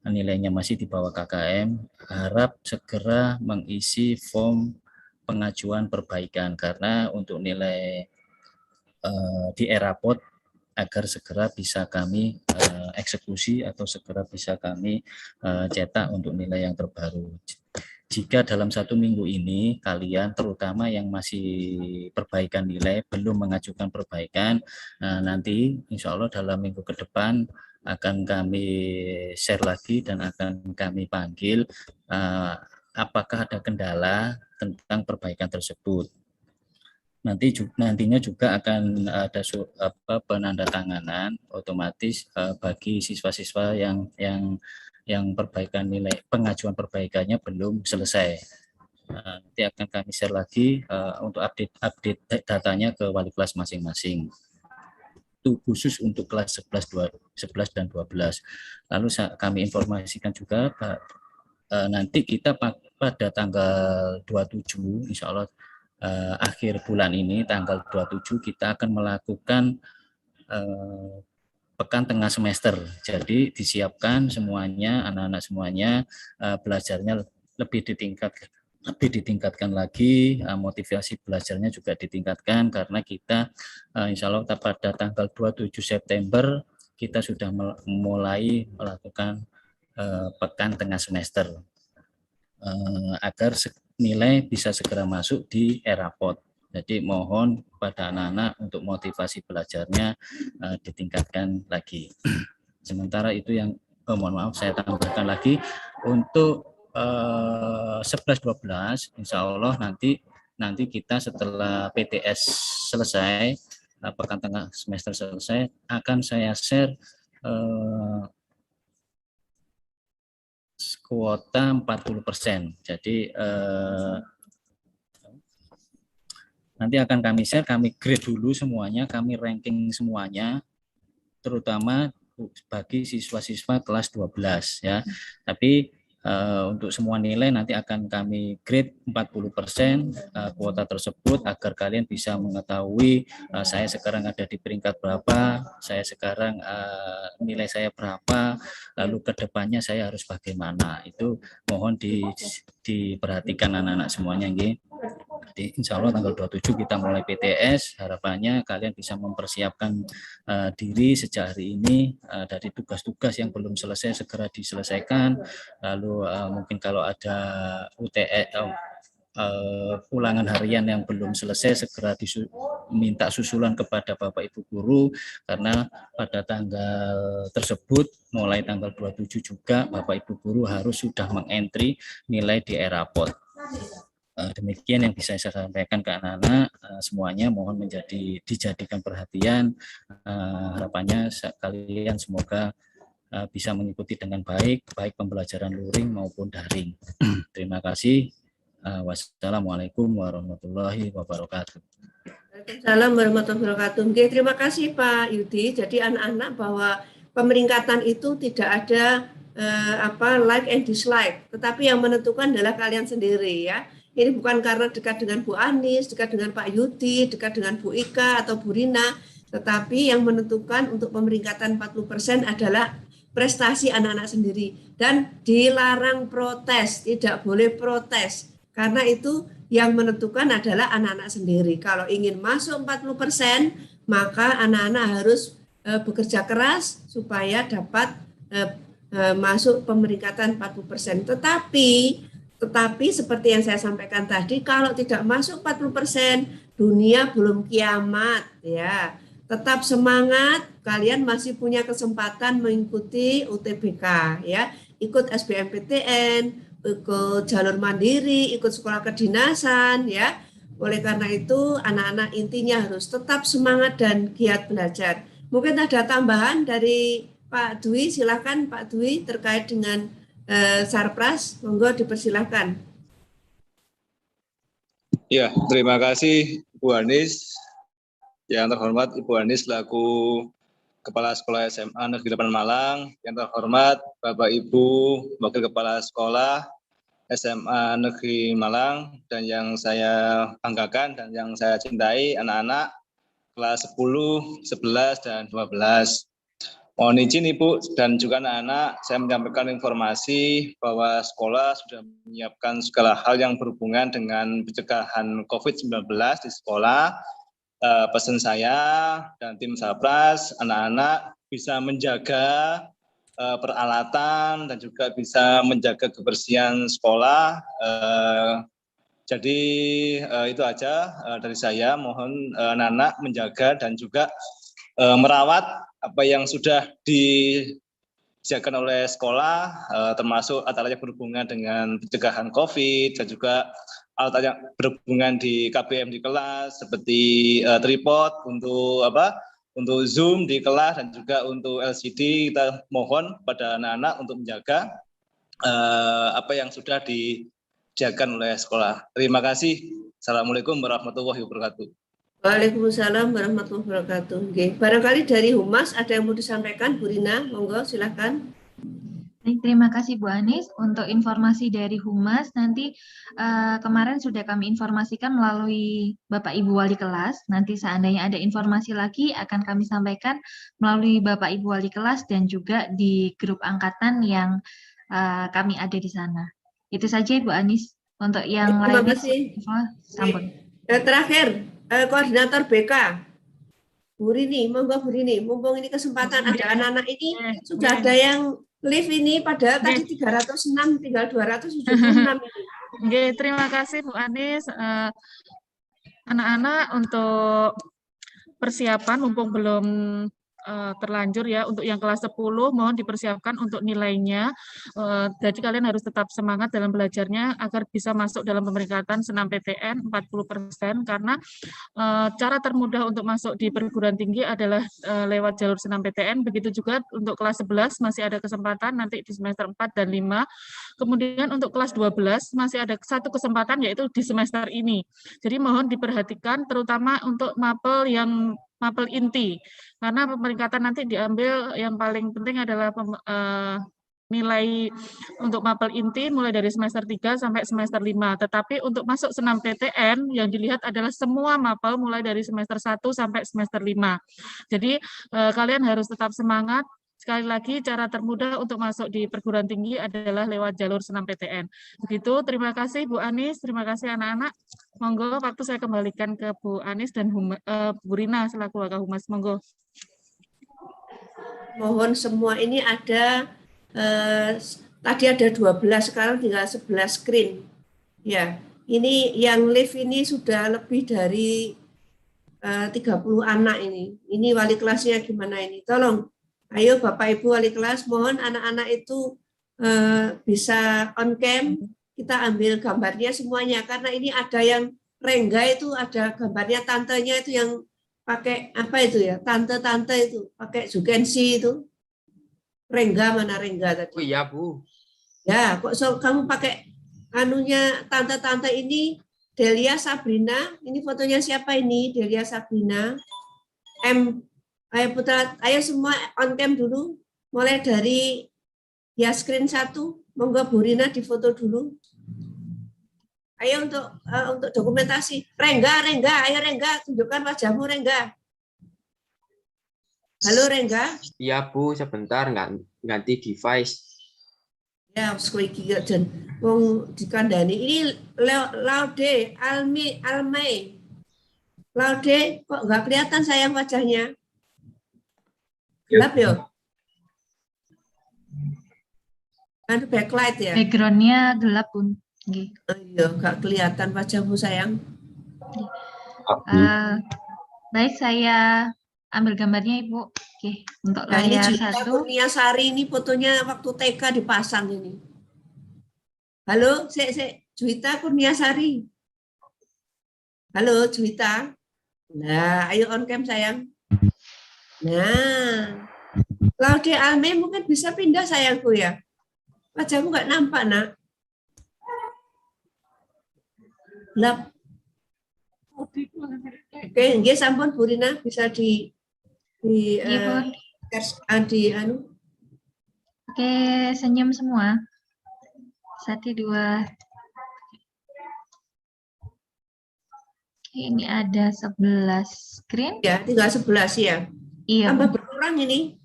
Speaker 9: nilainya masih di bawah KKM, harap segera mengisi form pengajuan perbaikan karena untuk nilai di Erapot agar segera bisa kami eksekusi atau segera bisa kami cetak untuk nilai yang terbaru. Jika dalam 1 minggu ini kalian terutama yang masih perbaikan nilai belum mengajukan perbaikan, nanti insya Allah dalam minggu ke depan akan kami share lagi dan akan kami panggil apakah ada kendala tentang perbaikan tersebut. Nantinya juga akan ada penandatanganan otomatis bagi siswa-siswa yang perbaikan nilai pengajuan perbaikannya belum selesai. Nanti akan kami share lagi untuk update datanya ke wali kelas masing-masing. Itu khusus untuk kelas 11 dan 12. Lalu kami informasikan juga nanti kita pada tanggal 27 insya Allah akhir bulan ini tanggal 27 kita akan melakukan pekan tengah semester. Jadi disiapkan semuanya, anak-anak semuanya belajarnya lebih ditingkatkan lagi, motivasi belajarnya juga ditingkatkan karena kita insya Allah pada tanggal 27 September kita sudah mulai melakukan pekan tengah semester agar nilai bisa segera masuk di Erapot. Jadi mohon kepada anak-anak untuk motivasi belajarnya ditingkatkan lagi. Sementara itu yang mohon maaf saya tambahkan lagi untuk 11-12 insya Allah nanti kita setelah PTS selesai, pekan tengah semester selesai, akan saya share kuota 40%. Jadi Nanti akan kami share, kami grade dulu semuanya, kami ranking semuanya, terutama bagi siswa-siswa kelas 12 ya. Tapi untuk semua nilai nanti akan kami grade 40% kuota tersebut agar kalian bisa mengetahui saya sekarang ada di peringkat berapa, saya sekarang nilai saya berapa, lalu kedepannya saya harus bagaimana. Itu mohon diperhatikan anak-anak semuanya nggih. Jadi insya Allah tanggal 27 kita mulai PTS, harapannya kalian bisa mempersiapkan diri sejak hari ini dari tugas-tugas yang belum selesai segera diselesaikan, lalu mungkin kalau ada UTS ulangan harian yang belum selesai segera minta susulan kepada Bapak Ibu guru, karena pada tanggal tersebut mulai tanggal 27 juga Bapak Ibu guru harus sudah mengentry nilai di e-raport. Demikian yang bisa saya sampaikan ke anak-anak semuanya, mohon dijadikan perhatian. Harapannya kalian semoga bisa mengikuti dengan baik pembelajaran luring maupun daring. Terima kasih. Wassalamualaikum warahmatullahi wabarakatuh.
Speaker 2: Waalaikumsalam warahmatullahi wabarakatuh. Terima kasih Pak Yudi. Jadi anak-anak bahwa pemeringkatan itu tidak ada like and dislike, tetapi yang menentukan adalah kalian sendiri ya. Ini bukan karena dekat dengan Bu Anis, dekat dengan Pak Yudi, dekat dengan Bu Ika atau Bu Rina, tetapi yang menentukan untuk pemeringkatan 40% adalah prestasi anak-anak sendiri. Dan dilarang protes, tidak boleh protes. Karena itu yang menentukan adalah anak-anak sendiri. Kalau ingin masuk 40%, maka anak-anak harus bekerja keras supaya dapat masuk pemeringkatan 40%. Tetapi seperti yang saya sampaikan tadi, kalau tidak masuk 40%, dunia belum kiamat ya. Tetap semangat, kalian masih punya kesempatan mengikuti UTBK ya. Ikut SBMPTN, ikut jalur mandiri, ikut sekolah kedinasan ya. Oleh karena itu anak-anak intinya harus tetap semangat dan giat belajar. Mungkin ada tambahan dari Pak Dwi, silakan Pak Dwi terkait dengan Sarpras, monggo dipersilahkan.
Speaker 4: Ya, terima kasih Bu Anis. Yang terhormat Ibu Anis selaku Kepala Sekolah SMA Negeri 8 Malang. Yang terhormat Bapak Ibu Wakil Kepala Sekolah SMA Negeri Malang, dan yang saya banggakan dan yang saya cintai anak-anak kelas 10, 11, dan 12. Mohon izin Ibu dan juga anak-anak, saya menyampaikan informasi bahwa sekolah sudah menyiapkan segala hal yang berhubungan dengan pencegahan COVID-19 di sekolah. Pesan saya dan tim Sarpras, anak-anak bisa menjaga peralatan dan juga bisa menjaga kebersihan sekolah. Jadi itu aja dari saya. Mohon anak-anak menjaga dan juga merawat apa yang sudah disediakan oleh sekolah, termasuk alat yang berhubungan dengan pencegahan COVID dan juga alat yang berhubungan di KBM di kelas seperti tripod untuk Zoom di kelas dan juga untuk LCD. Kita mohon pada anak-anak untuk menjaga apa yang sudah disediakan oleh sekolah. Terima kasih. Assalamualaikum warahmatullahi wabarakatuh.
Speaker 2: Waalaikumsalam warahmatullahi wabarakatuh. Barangkali dari Humas ada yang mau disampaikan, Bu Rina, monggo silakan.
Speaker 1: Terima kasih Bu Anis untuk informasi dari Humas. Nanti kemarin sudah kami informasikan melalui Bapak Ibu Wali Kelas. Nanti seandainya ada informasi lagi akan kami sampaikan melalui Bapak Ibu Wali Kelas dan juga di grup angkatan yang kami ada di sana. Itu saja Bu Anis. Untuk yang lainnya.
Speaker 2: Terima kasih.
Speaker 1: Sampun.
Speaker 2: Terakhir. Koordinator BK, Bu Rini, monggo Bu Rini, mumpung ini kesempatan ada anak-anak ini, sudah ada yang live ini, padahal tadi 306, tinggal 276 ini.
Speaker 12: Terima kasih Bu Anis. Anak-anak untuk persiapan, mumpung belum terlanjur ya. Untuk yang kelas 10 mohon dipersiapkan untuk nilainya. Jadi kalian harus tetap semangat dalam belajarnya agar bisa masuk dalam pemeringkatan senam PTN 40%, karena cara termudah untuk masuk di perguruan tinggi adalah lewat jalur senam PTN. Begitu juga untuk kelas 11 masih ada kesempatan nanti di semester 4 dan 5. Kemudian untuk kelas 12 masih ada satu kesempatan, yaitu di semester ini. Jadi mohon diperhatikan terutama untuk mapel inti, karena pemeringkatan nanti diambil yang paling penting adalah nilai untuk mapel inti mulai dari semester 3 sampai semester 5. Tetapi untuk masuk senam PTN yang dilihat adalah semua mapel mulai dari semester 1 sampai semester 5. Jadi kalian harus tetap semangat. Sekali lagi, cara termudah untuk masuk di perguruan tinggi adalah lewat jalur senam PTN. Begitu, terima kasih Bu Anis, terima kasih anak-anak. Monggo, waktu saya kembalikan ke Bu Anis dan Bu Rina selaku Wakahumas. Monggo.
Speaker 2: Mohon semua ini ada, tadi ada 12, sekarang tinggal 11 screen. Ya, ini yang live ini sudah lebih dari 30 anak ini. Ini wali kelasnya gimana ini? Tolong. Ayo Bapak Ibu wali kelas, mohon anak-anak itu bisa on cam, kita ambil gambarnya semuanya, karena ini ada yang rengga itu, ada gambarnya tantenya itu yang pakai apa itu ya, tante-tante itu, pakai jugensi itu. Rengga, mana Rengga tadi?
Speaker 13: Oh iya Bu.
Speaker 2: Ya, kok kamu pakai anunya tante-tante ini, Delia Sabrina, ini fotonya siapa ini? Delia Sabrina. Ayo Putra, ayo semua on cam dulu, mulai dari ya screen 1, monggo Bu Rina difoto dulu. Ayo untuk dokumentasi. Rengga, ayo Rengga, tunjukkan wajahmu Rengga. Halo Rengga.
Speaker 13: Iya Bu, sebentar ganti device.
Speaker 2: Ya, squeaky dan wong dikandani. Ini Laude, Almay. Laude, kok nggak kelihatan sayang wajahnya? Gelap ya? Kan backlight ya?
Speaker 1: Background-nya gelap Bun.
Speaker 2: Oh iya, nggak kelihatan wajahmu sayang.
Speaker 1: Baik, saya ambil gambarnya Ibu. Oke, untuk
Speaker 2: Nah, ini
Speaker 1: layar
Speaker 2: Juwita
Speaker 1: 1.
Speaker 2: Kurniasari, ini fotonya waktu TK dipasang ini. Halo, Juwita Kurniasari. Halo, Juwita. Nah, ayo on cam sayang. Nah, Laude Alme mungkin bisa pindah sayangku ya. Wajahmu nggak nampak nak. Lap. Oke, nggih sampun Bu Rina bisa di anu.
Speaker 1: Oke, senyum semua. 1, 2. Ini ada 11 screen.
Speaker 2: Ya, tinggal 11 ya.
Speaker 1: Iya.
Speaker 2: Tambah berkurang ini.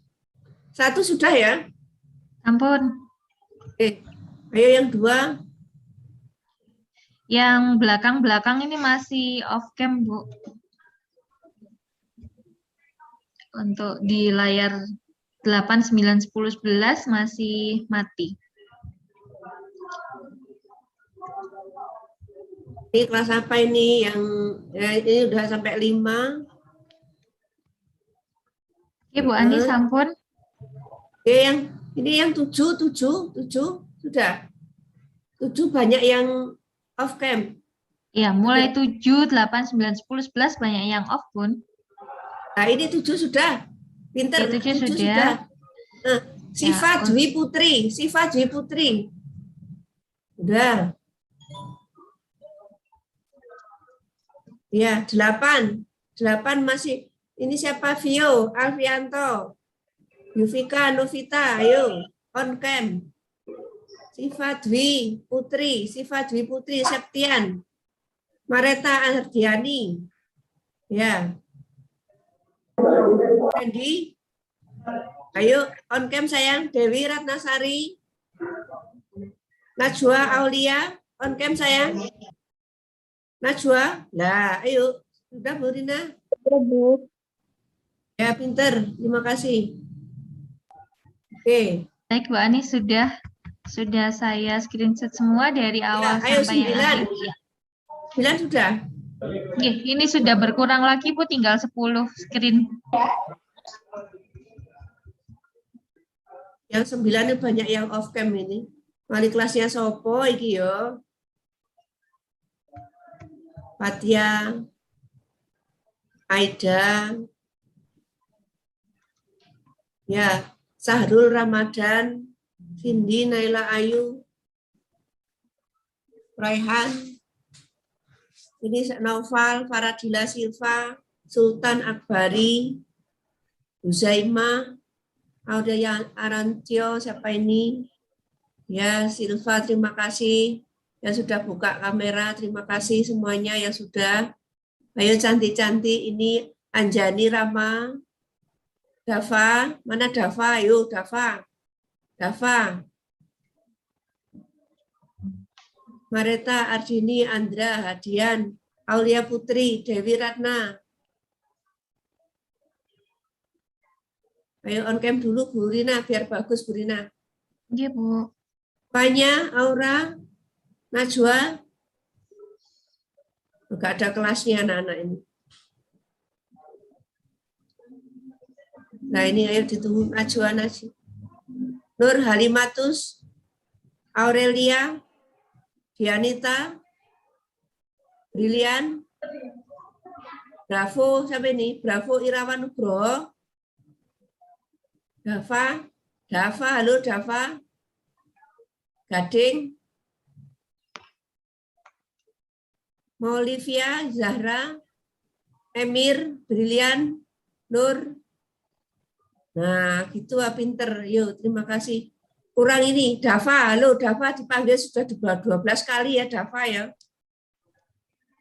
Speaker 2: 1 sudah ya?
Speaker 1: Ampun.
Speaker 2: Oke. Ayo yang 2.
Speaker 1: Yang belakang-belakang ini masih off cam, Bu. Untuk di layar 8, 9, 10, 11 masih mati.
Speaker 2: Ini kelas apa ini? Yang ya, ini udah sampai 5.
Speaker 1: Oke, Bu Ani, sampun.
Speaker 2: Oke, ini yang 7 sudah. 7 banyak yang off cam.
Speaker 1: Iya, mulai 7, 8, 9, 10, 11 banyak yang off Bun.
Speaker 2: Nah, ini 7 sudah. Pinter, 7 sudah. Nah, Siva Dwi Putri. Udah. Ya, 8 masih. Ini siapa? Vio, Alfianto, Yuvika, Novita, ayo, on cam. Siva Dwi Putri, Septian, Mareta Ardiani, ya. Randy, ayo, on cam sayang. Dewi Ratnasari, Najwa Aulia, on cam sayang. Najwa, nah ayo, sudah Bu Rina? Ya, pinter. Terima kasih. Oke.
Speaker 1: Baik, Bu Ani, sudah saya screenshot semua dari awal
Speaker 2: ayo,
Speaker 1: sampai yang akhir.
Speaker 2: 9 sudah.
Speaker 1: Oke, ini sudah berkurang lagi Bu, tinggal 10 screen.
Speaker 2: Yang 9 ini banyak yang off cam ini. Wali kelasnya sopo iki yo. Fatia, Aida, ya, Sahrul Ramadan, Cindy, Naila Ayu, Raihan, ini Naufal, Faradila Silva, Sultan Akbari, Huzaima, Audia Arantio, siapa ini? Ya, Silva, terima kasih yang sudah buka kamera, terima kasih semuanya yang sudah. Ayo cantik-cantik, ini Anjani Rama, Dava, mana Dava? Ayo Dava, Dava. Mareta, Ardini, Andra, Hadian, Aulia Putri, Dewi Ratna. Ayo on cam dulu Bu Rina, biar bagus Bu Rina.
Speaker 1: Iya Bu.
Speaker 2: Fanya, Aura, Najwa. Enggak ada kelasnya anak-anak ini. Nah ini ayo ditunggu Najwa, Nur Halimatus, Aurelia, Dianita, Brilian, Bravo, siapa ini? Bravo Irawan Nugroho, Dava, halo Dava, Gading, Maulivia, Zahra, Emir, Brilian, Nur. Nah, gitu pinter. Yuk, terima kasih. Kurang ini, Dava, halo Dava dipanggil sudah 12 kali ya Dava ya.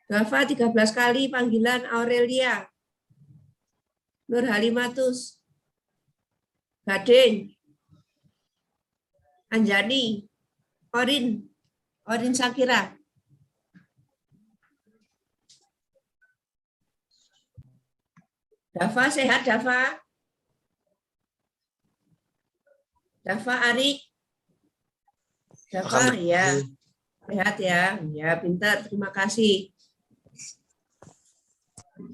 Speaker 2: Dava 13 kali panggilan Aurelia. Nur Halimatus. Gading. Anjani. Orin Sakira. Dava sehat Dava. Dava Arik. Dava ya. Sehat ya. Ya, pintar. Terima kasih.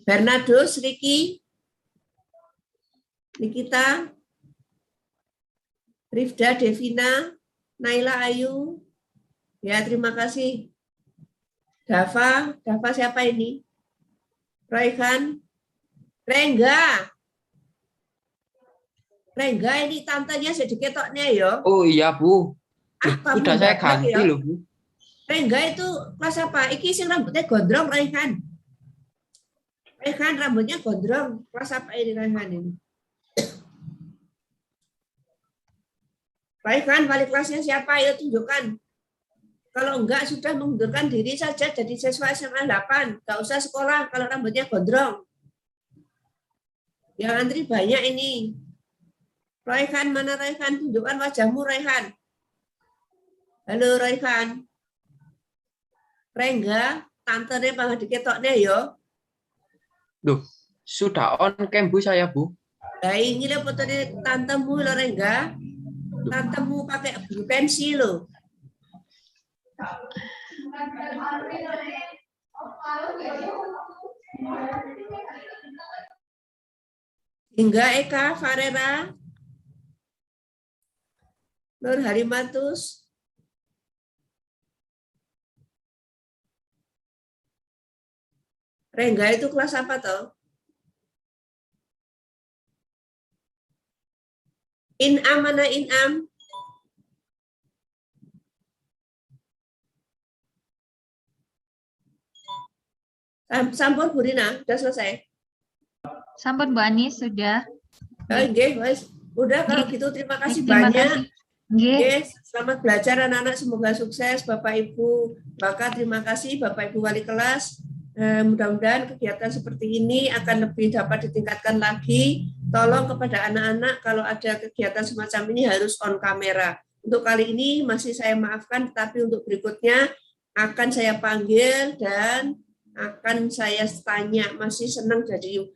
Speaker 2: Bernardo, Riki. Nikita. Rifda, Devina, Naila Ayu. Ya, terima kasih. Dava siapa ini? Raihan. Rengga ini tantenya sedikit toknya ya.
Speaker 13: Oh iya Bu.
Speaker 2: Sudah
Speaker 13: saya ganti
Speaker 2: ya?
Speaker 13: loh Bu.
Speaker 2: Rengga itu kelas apa? Iki sing rambutnya gondrong Raihan. Raihan rambutnya gondrong. Kelas apa ini Raihan ini? Raihan wali kelasnya siapa? Ayo tunjukkan. Kalau enggak sudah mengundurkan diri saja jadi siswa SMA 8. Enggak usah sekolah kalau rambutnya gondrong. Yang antri banyak ini. Raihan, mana Raihan? Tunjukkan wajahmu Raihan. Halo Raihan. Rengga, tantenya bang diketoknya yo.
Speaker 13: Duh, sudah on cam Bu saya Bu.
Speaker 2: Nah ini lah fotonya tantemu lo Rengga. Tantemu pakai pensil lo. Hingga Eka Farera, Nur Harimatus, Rengga itu kelas apa toh? In'am mana In'am? Sampun Bu Rina, sudah selesai.
Speaker 1: Sampun Bu Anis sudah.
Speaker 2: Oke, Mas. Udah kalau gitu terima kasih
Speaker 1: Terima
Speaker 2: banyak.
Speaker 1: kasih.
Speaker 2: Selamat belajar anak-anak, semoga sukses Bapak Ibu. Maka terima kasih Bapak Ibu wali kelas. Mudah-mudahan kegiatan seperti ini akan lebih dapat ditingkatkan lagi. Tolong kepada anak-anak kalau ada kegiatan semacam ini harus on kamera. Untuk kali ini masih saya maafkan, tetapi untuk berikutnya akan saya panggil dan akan saya tanya masih senang jadi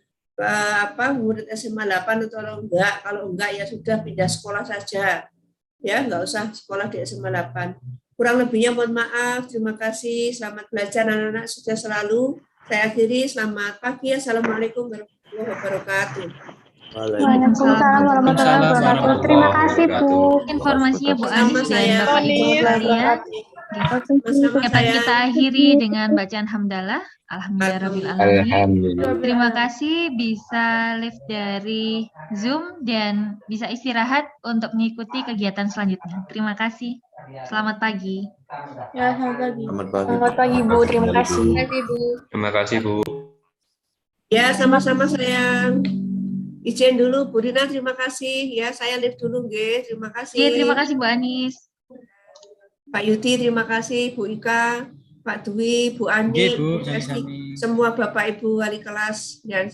Speaker 2: murid SMA 8 atau enggak. Kalau enggak ya sudah pindah sekolah saja. Ya, enggak usah sekolah di SMA 8. Kurang lebihnya mohon maaf. Terima kasih. Selamat belajar anak-anak, sukses selalu. Saya akhiri. Selamat pagi. Assalamualaikum warahmatullahi wabarakatuh.
Speaker 1: Waalaikumsalam
Speaker 12: warahmatullahi wabarakatuh. Terima kasih, Bu.
Speaker 1: Informasinya Bu Anis dan Bapak Ibu sekalian. Dapat kita akhiri dengan bacaan hamdalah. Alhamdulillahirrahmanirrahim. Terima kasih bisa live dari Zoom dan bisa istirahat untuk mengikuti kegiatan selanjutnya. Terima kasih. Selamat pagi.
Speaker 5: Ya, selamat pagi.
Speaker 6: Selamat pagi,
Speaker 5: Bu. Terima kasih.
Speaker 6: Terima kasih, Bu.
Speaker 2: Ya, sama-sama sayang. Izin dulu, Bu Rina, terima kasih. Ya, saya live dulu, nggih. Terima kasih.
Speaker 1: Oke, terima kasih Bu Anis.
Speaker 2: Pak Yudi, terima kasih. Bu Ika, Pak Dwi, Bu Ani,
Speaker 9: Bu,
Speaker 2: Bu Esti, semua Bapak Ibu wali kelas dan